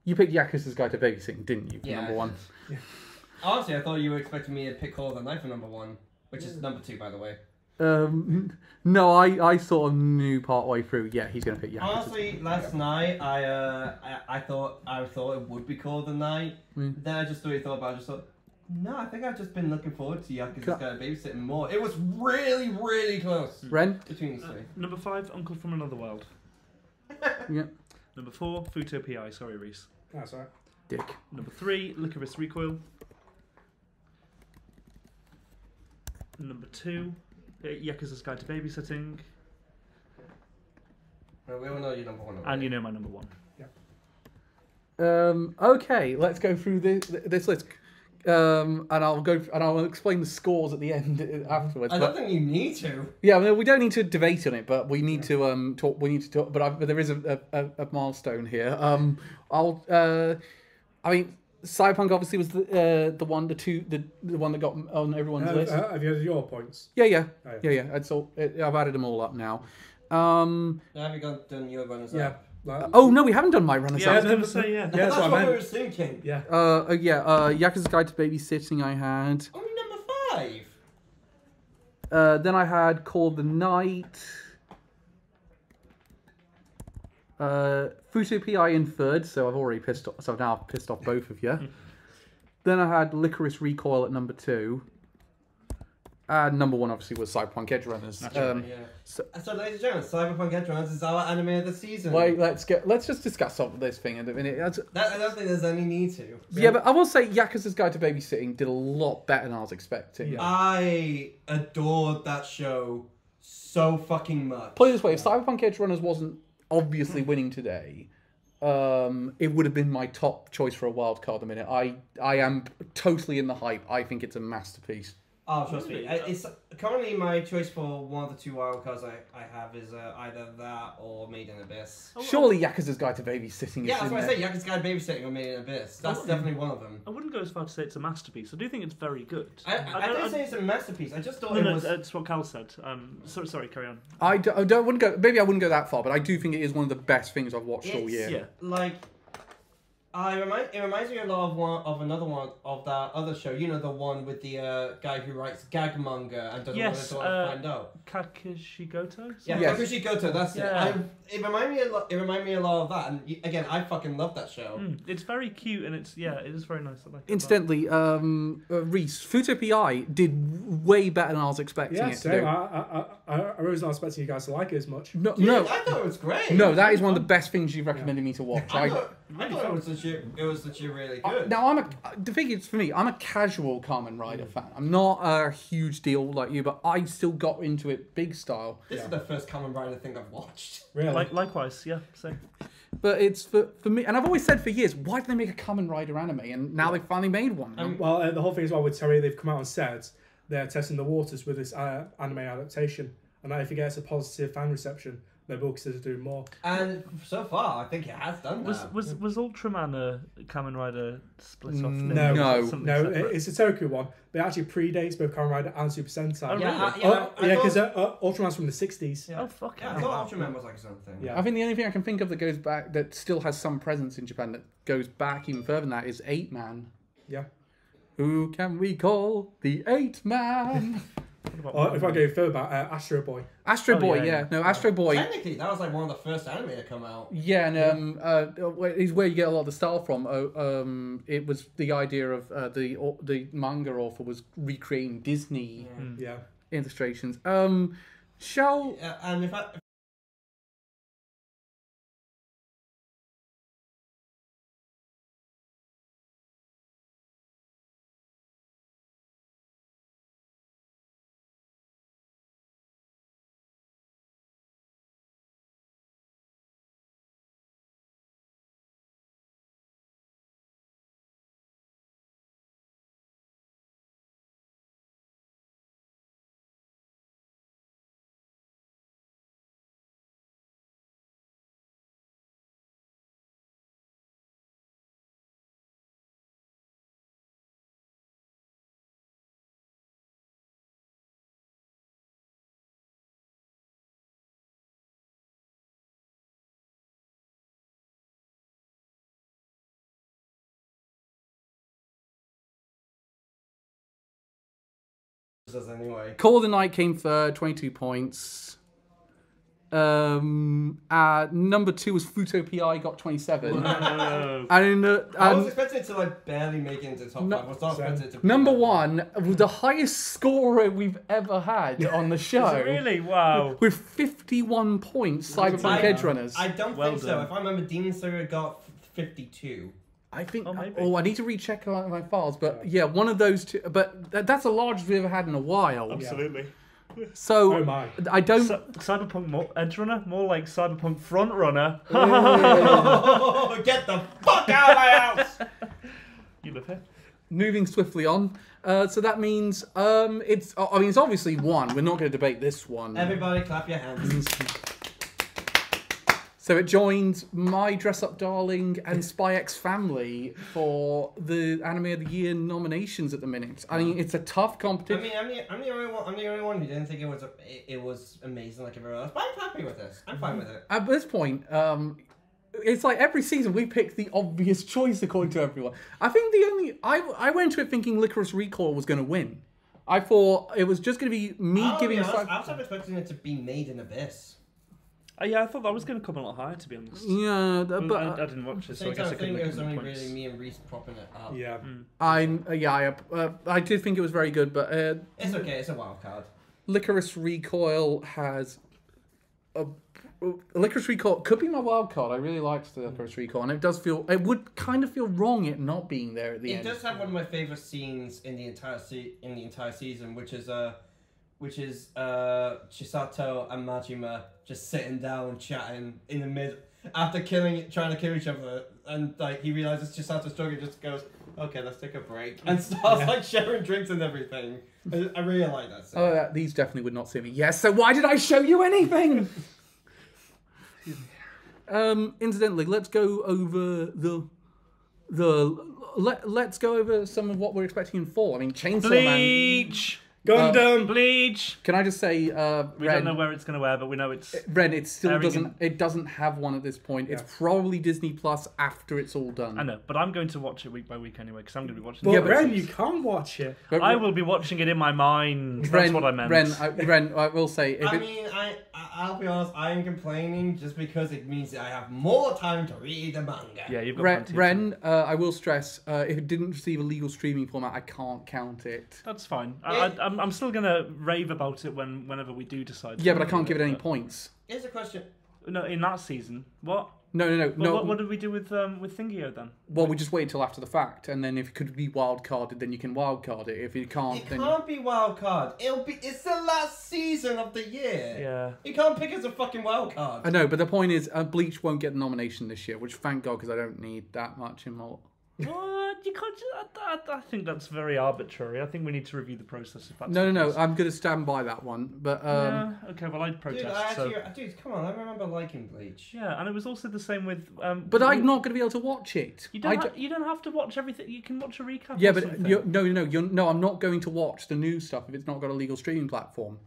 You picked Yakuza's Guide to Babysitting, didn't you? For number 1. Yeah. Honestly, I thought you were expecting me to pick Call of the Night for number 1, which is number 2, by the way. No, I sort of knew part way through. Yeah, he's gonna pick Yakuza. Honestly, last night I thought it would be Call of the Night. Then I just thought about it. I just thought, no, I think I've just been looking forward to Yakuza's Guide to Babysitting more. It was really, really close. Ren? Between these 3. Number 5, Uncle from Another World. Yeah. Number 4, Futo PI. Sorry, Reese. That's right. Dick. Number 3, Licorice Recoil. Number 2, Yakuza's Guide to Babysitting. Well, we all know your number 1. And you know my number 1. Okay, let's go through this list. And I'll explain the scores at the end afterwards. I don't think you need to. Yeah, I mean, we don't need to debate on it, but we need to talk. We need to talk. But there is a milestone here. I mean, Cyberpunk obviously was the one that got on everyone's list. Have you had your points? Yeah. I've added them all up now. Now have you done your runners up? Oh no, we haven't done my runners Yeah, I up. was going to say, yeah. That's what I what meant. we were thinking. Yeah. Yakuza's Guide to Babysitting I had. Only number 5. Then I had Call of the Night. Futo PI in 3rd, so I've now pissed off both of you. Then I had Licorice Recoil at number 2. And number 1 obviously was Cyberpunk Edge Runners. So, ladies and gentlemen, Cyberpunk Edge Runners is our anime of the season. Wait, let's just discuss this thing in a minute. I don't think there's any need to. Yeah, but I will say Yakuza's Guide to Babysitting did a lot better than I was expecting. Yeah. I adored that show so fucking much. Put it this way, if Cyberpunk Edge Runners wasn't obviously winning today, it would have been my top choice for a wild card the minute. I am totally in the hype. I think it's a masterpiece. Oh, trust me. It's currently my choice for one of the 2 wildcards I have is either that or Made in Abyss. Surely Yakuza's Guide to Babysitting is Yeah, that's in what I there. say. Yakuza's Guide Babysitting or Made in Abyss. That's definitely one of them. I wouldn't go as far to say it's a masterpiece. I do think it's very good. I didn't say it's a masterpiece. I just thought it was... That's what Cal said. Sorry, carry on. I wouldn't go. Maybe I wouldn't go that far, but I do think it is one of the best things I've watched all year. Yeah. Like, It reminds me a lot of another one of that other show. You know, the one with the guy who writes gag manga and doesn't want to find out. Kakishigoto? Yeah, Yes. Kakishigoto, that's Yeah. it. It reminded me a lot of that. And again, I fucking love that show. It's very cute and it is very nice. I like it. Incidentally, Reese, Futo did way better than I was expecting Yeah, it to same. do. I was not expecting you guys to like it as much. No, Dude, no, I thought it was great. no, that is one of the best things you've recommended me to watch. I thought it was legit. It was legit really good. Now, the thing is, for me, I'm a casual Kamen Rider fan. I'm not a huge deal like you, but I still got into it big style. This is the first Kamen Rider thing I've watched. Really? Likewise, yeah, same. But it's for me, and I've always said for years, why did they make a Kamen Rider anime? And now they finally made one. Well, the whole thing as well with Terry, they've come out and said they're testing the waters with this anime adaptation, and that if it gets a positive fan reception, they will consider doing more. And so far, I think it has done that. Was Ultraman a Kamen Rider split off? No. Something No, separate? it's a Toku one, but it actually predates both Kamen Rider and Super Sentai. Oh, Yeah, really? Because Ultraman's from the 60s. Yeah. Oh, fuck Yeah, it. I thought Ultraman was like something. Yeah. I think the only thing I can think of that goes back, that still has some presence in Japan, that goes back even further than that, is 8-Man. Yeah. Who can we call the 8-Man? Or if I go further back, Astro Boy. Astro Oh, Boy, yeah, yeah. yeah. No, Astro Boy. Technically, that was like one of the first anime to come out. Yeah, and is where you get a lot of the style from. It was the idea of the manga author was recreating Disney Yeah. illustrations. Shall And if I, anyway. Call of the Night came third, 22 points. Number 2 was Futo got 27. No. And in the, I was expecting it to like barely make it into top 5. I was not expecting it to be number like- 1 was the highest scorer we've ever had on the show. Is it really? Wow. With 51 points, Cyberpunk Edge Runners. I don't Well think so. done. If I remember, Demon Slayer got 52. I think. Oh, maybe. I need to recheck my files, but yeah, one of those two. But that's the largest we've ever had in a while. Absolutely. So Oh my. I don't. Cyberpunk more Edge Runner? More like Cyberpunk Front Runner. Oh, get the fuck out of my house! You live here. Moving swiftly on. So that means it's. I mean, it's obviously one. We're not going to debate this one. Everybody, clap your hands. So it joins My Dress Up Darling and Spy X Family for the Anime of the Year nominations at the minute. I mean, it's a tough I competition. mean, I'm the only one who didn't think it was amazing like everyone else. But I'm happy with this. I'm fine with it. At this point, it's like every season we pick the obvious choice according to everyone. I think I went to it thinking Licorice Recoil was going to win. I thought it was just going to be me giving. I was expecting it to be Made in Abyss. Yeah, I thought that was going to come a lot higher, to be honest. Yeah, But but I didn't watch it, so I Same guess I time, I couldn't think it make was only points. really me and Reese propping it up. Yeah. I did think it was very good, but It's okay. It's a wild card. Licorice Recoil has Licorice Recoil could be my wild card. I really liked the Licorice Recoil, and it would kind of feel wrong it not being there at the It end. does have one of my favorite scenes in the entire season, which is Chisato and Majima just sitting down chatting in the mid after trying to kill each other, and like he realizes Chisato's drunk and just goes, "Okay, let's take a break," and starts like sharing drinks and everything. I really like that scene. Oh, these definitely would not see me. Yes, so why did I show you anything? Incidentally, let's go over let's go over some of what we're expecting in fall. I mean, Chainsaw Man. Bleach! Gundam. Bleach. Can I just say, We don't know where it's going to wear, but we know it's. Ren, it still Airing doesn't. It doesn't have one at this point. It's probably Disney Plus after it's all done. I know, but I'm going to watch it week by week anyway because I'm going to be watching. But Yeah, it. but- Ren, you can't watch it. I will be watching it in my mind. That's Ren, what I meant. Ren, I will say. If I mean, I'll be honest, I am complaining just because it means that I have more time to read the manga. Yeah, you've got plenty. Ren, I will stress, if it didn't receive a legal streaming format, I can't count it. That's fine. I'm still going to rave about it whenever we do decide. Yeah, but I can't give it any points. Here's a question. No, in that season. What? No. What did we do with Thingio then? Well, we just wait until after the fact, and then if it could be wild carded, then you can wild card it. If you can't, It then can't be wild card. It's the last season of the year. Yeah. You can't pick as a fucking wild card. I know. But the point is, Bleach won't get the nomination this year, which thank God, because I don't need that much in my. What? You can't. I think that's very arbitrary. I think we need to review the process. If that's No. the case. I'm going to stand by that one. But Yeah. Okay. Well, I'd Dude, protest. dude, come on! I remember liking Bleach. Yeah, and it was also the same with. but I'm not going to be able to watch it. You don't have to watch everything. You can watch a recap. Yeah, or but something. no. I'm not going to watch the new stuff if it's not got a legal streaming platform.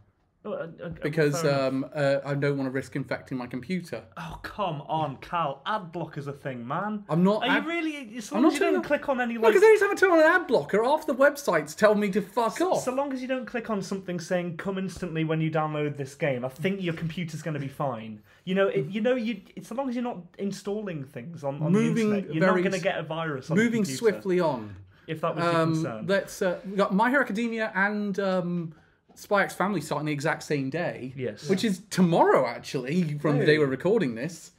Okay, Because fair enough. I don't want to risk infecting my computer. Oh come on, Cal! Ad block is a thing, man. I'm not. Are you really? As long I'm as not you don't doing- click on any like. Because every time I turn on an ad blocker, half the websites tell me to fuck off. So long as you don't click on something saying "come instantly when you download this game," I think your computer's going to be fine. So long as you're not installing things on Moving the internet, you're very not going to get a virus. On Moving the computer, swiftly on. if that was your concern. Let's. We got My Hero Academia and Spy X Family starting the exact same day. Yes. Which is tomorrow, actually, from the day Hey. we're recording this.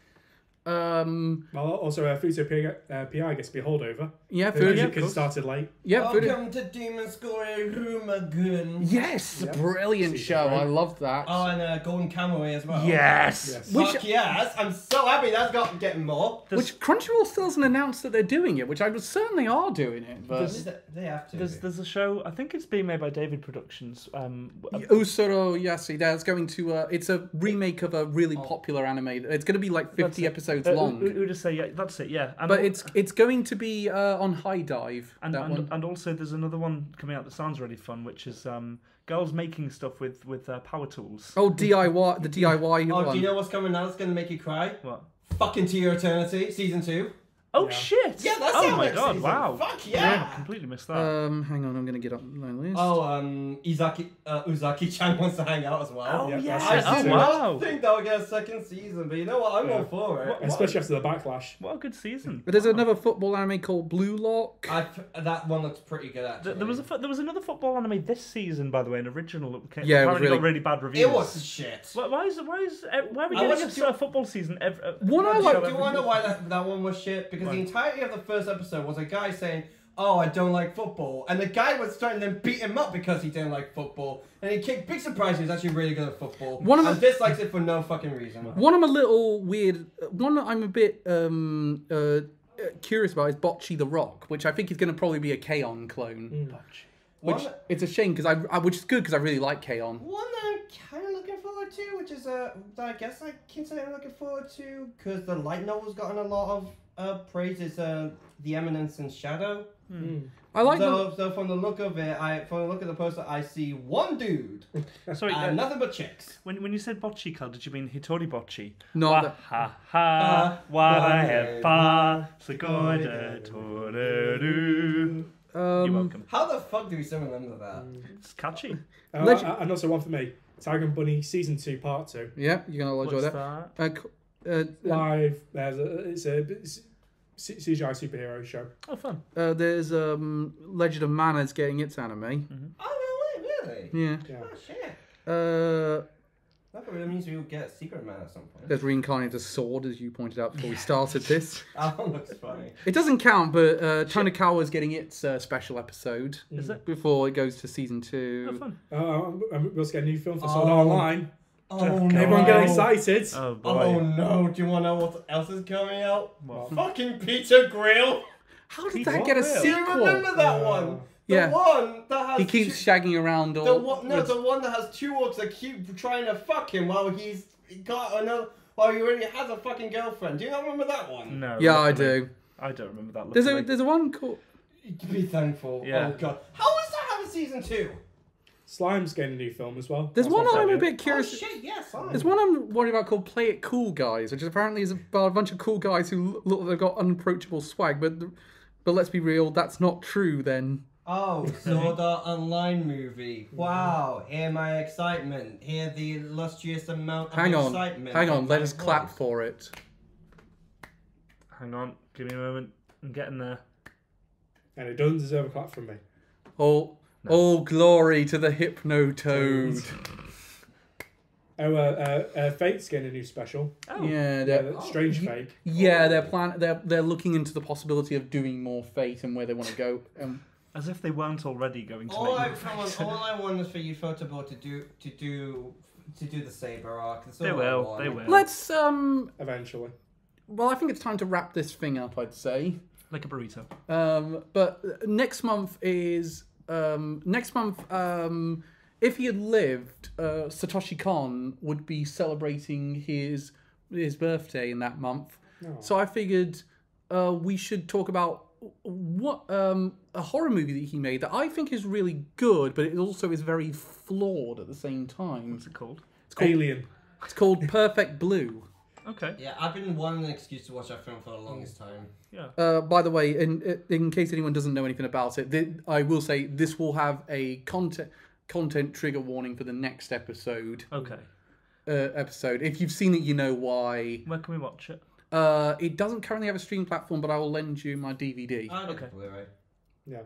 Well, also, Futo PI gets to be a holdover. Yeah, Because it started late. Yeah, Welcome to Demon School Rumagun. Yes, Yeah. brilliant Season show. three. I loved that. Oh, and Golden Kamuy as well. Yes. Yes. Which- Fuck yes! I'm so happy that's got getting more. Which Crunchyroll still hasn't announced that they're doing it, which I certainly are doing it. But They have to. There's a show. I think it's being made by David Productions. Usoro Yasi, that's going to. It's a remake of a really popular anime. It's going to be like 50 episodes long. Uda say yeah, that's it. Yeah, and But it's going to be on High Dive. and, that one. and also there's another one coming out that sounds really fun, which is girls making stuff with power tools. Oh, DIY, the DIY Oh, one. do you know what's coming now that's gonna make you cry? What? Fucking To Your Eternity, season 2. Oh Yeah. shit! Yeah, that's oh our my next god! season. Wow! Fuck I yeah! completely missed that. Hang on, I'm going to get up my list. Oh, Uzaki-chan wants to hang out as well. Oh, Yeah, yeah! that's I season did two. not wow! think they'll get a second season, but you know what? I'm all for it. Especially after the backlash. What a good season! But there's another football anime called Blue Lock. That one looks pretty good actually. There was another football anime this season, by the way, an original that came, Yeah, it was apparently really- got really bad reviews. It was shit. Why are we I getting watched a football season? One I Do like- you want to know why that one was shit? Because Why? the entirety of the first episode was a guy saying, "Oh, I don't like football," and the guy was trying to beat him up because he didn't like football, and he kicked. Big surprise, he's actually really good at football. One of and the- dislikes it for no fucking reason. One I'm a little weird. One that I'm a bit curious about is Bocce the Rock, which I think is going to probably be a K-On clone. Which One- it's a shame because which is good because I really like K-On. One that I'm kind of looking forward to, which is that I guess I can say I'm looking forward to, because the light novel's gotten a lot of praise, is The Eminence and Shadow. I like So from the look of it, from the look of the poster, I see one dude Sorry, and nothing but chicks. when you said bocce, Carl, did you mean Hitori bocce? No, Wa that- ha ha, wa segoida toreru. You're welcome. How the fuck do we still remember that? It's catchy. And also one for me. Tiger and Bunny Season 2 Part 2. yeah, you're going to enjoy What's that. that? Live. It's a CGI superhero show. Oh, fun. There's Legend of Manners getting its anime. Oh no way, really? Yeah. Yeah. Oh shit. Uh, That really means we'll get Secret Man at some point. there's Reincarnated Sword, as you pointed out before we started this. That one looks funny. It doesn't count, but Tonikawa's getting its special episode Is it? before it goes to season Oh, 2. fun. We'll get a new film for Sword Art Online. Oh Everyone get excited. Oh, boy. Oh no, do you want to know what else is coming out? What? Fucking Peter Grill! How did Peter that get a Grill? Do you sequel? remember that one? The Yeah. one that has He keeps two, shagging around the all. one, no, the one that has two orcs that keep trying to fuck him while he already has a fucking girlfriend. Do you not remember that one? No. Yeah, I luckily. do. I don't remember that. There's a one called. Be thankful. Yeah. Oh god. How is that have a season 2? Slime's getting a new film as well. There's That's one what's I'm a out bit Oh curious. shit, yes. There's one I'm worried about called Play It Cool Guys, which apparently is about a bunch of cool guys who look like they've got unapproachable swag, but let's be real, that's not true then. Oh, Sword Art Online movie. Wow, hear my excitement. Hear the illustrious amount of excitement. Hang on, in let my us clap voice. for it. Hang on, give me a moment. I'm getting there. And it doesn't deserve a clap from me. All glory to the Hypno-Toad. Fate's getting a new special. Oh, Yeah, Strange Fate. yeah, they're looking into the possibility of doing more Fate and where they want to go. as if they weren't already going to All make I want is for you, Photoball, to do the Saber arc. That's all They I will, want. they will. Let's Eventually. well, I think it's time to wrap this thing up, I'd say. Like a burrito. But next month is if he had lived, Satoshi Kon would be celebrating his birthday in that month. Oh. So I figured we should talk about what a horror movie that he made that I think is really good, but it also is very flawed at the same time. What's it called? Alien. It's called Perfect Blue. Okay. Yeah, I've been wanting an excuse to watch that film for the longest time. Yeah. By the way, in case anyone doesn't know anything about it, I will say this will have a content trigger warning for the next episode. Okay. If you've seen it, you know why. Where can we watch it? It doesn't currently have a streaming platform, but I will lend you my DVD. Okay. Blu-ray. Yeah.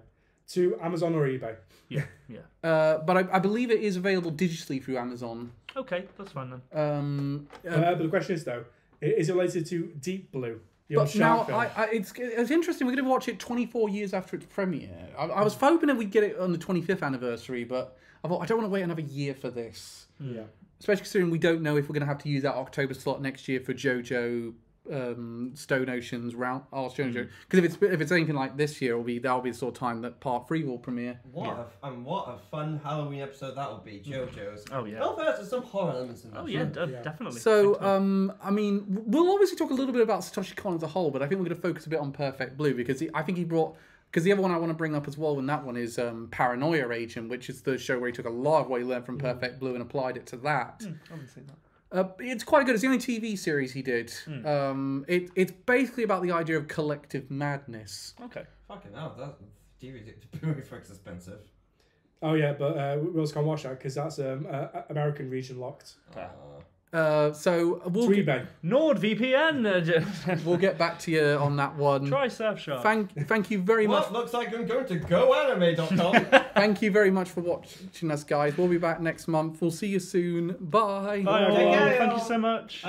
To Amazon or eBay. Yeah. Yeah. But I believe it is available digitally through Amazon. Okay, that's fine then. But the question is, though, is it related to Deep Blue? Your But now, shark film? it's interesting. We're going to watch it 24 years after its premiere. I was hoping that we'd get it on the 25th anniversary, but I thought I don't want to wait another year for this. Yeah. Especially considering we don't know if we're going to have to use that October slot next year for JoJo Stone Ocean's round. Because if it's anything like this year, that'll be the sort of time that Part 3 will premiere. What a fun Halloween episode that will be, JoJo's. Oh yeah. Oh, there's some horror elements in that. Oh yeah, definitely. So, I mean, we'll obviously talk a little bit about Satoshi Kon as a whole, but I think we're going to focus a bit on Perfect Blue because I think he brought. Because the other one I want to bring up as well, and that one is Paranoia Agent, which is the show where he took a lot of what he learned from Perfect Blue and applied it to that. I haven't seen that. It's quite good. It's the only TV series he did. It's basically about the idea of collective madness. Okay. Fucking hell, that DVD Blu-ray is expensive. Oh, yeah, but we also can't watch that because that's American region locked. So we'll To eBay. NordVPN. we'll get back to you on that one. Try Surfshark. Thank you very much. Well, looks like I'm going to goanime.com. Thank you very much for watching us, guys. We'll be back next month. We'll see you soon. Bye. Bye all. Take care, Thank y'all. you so much.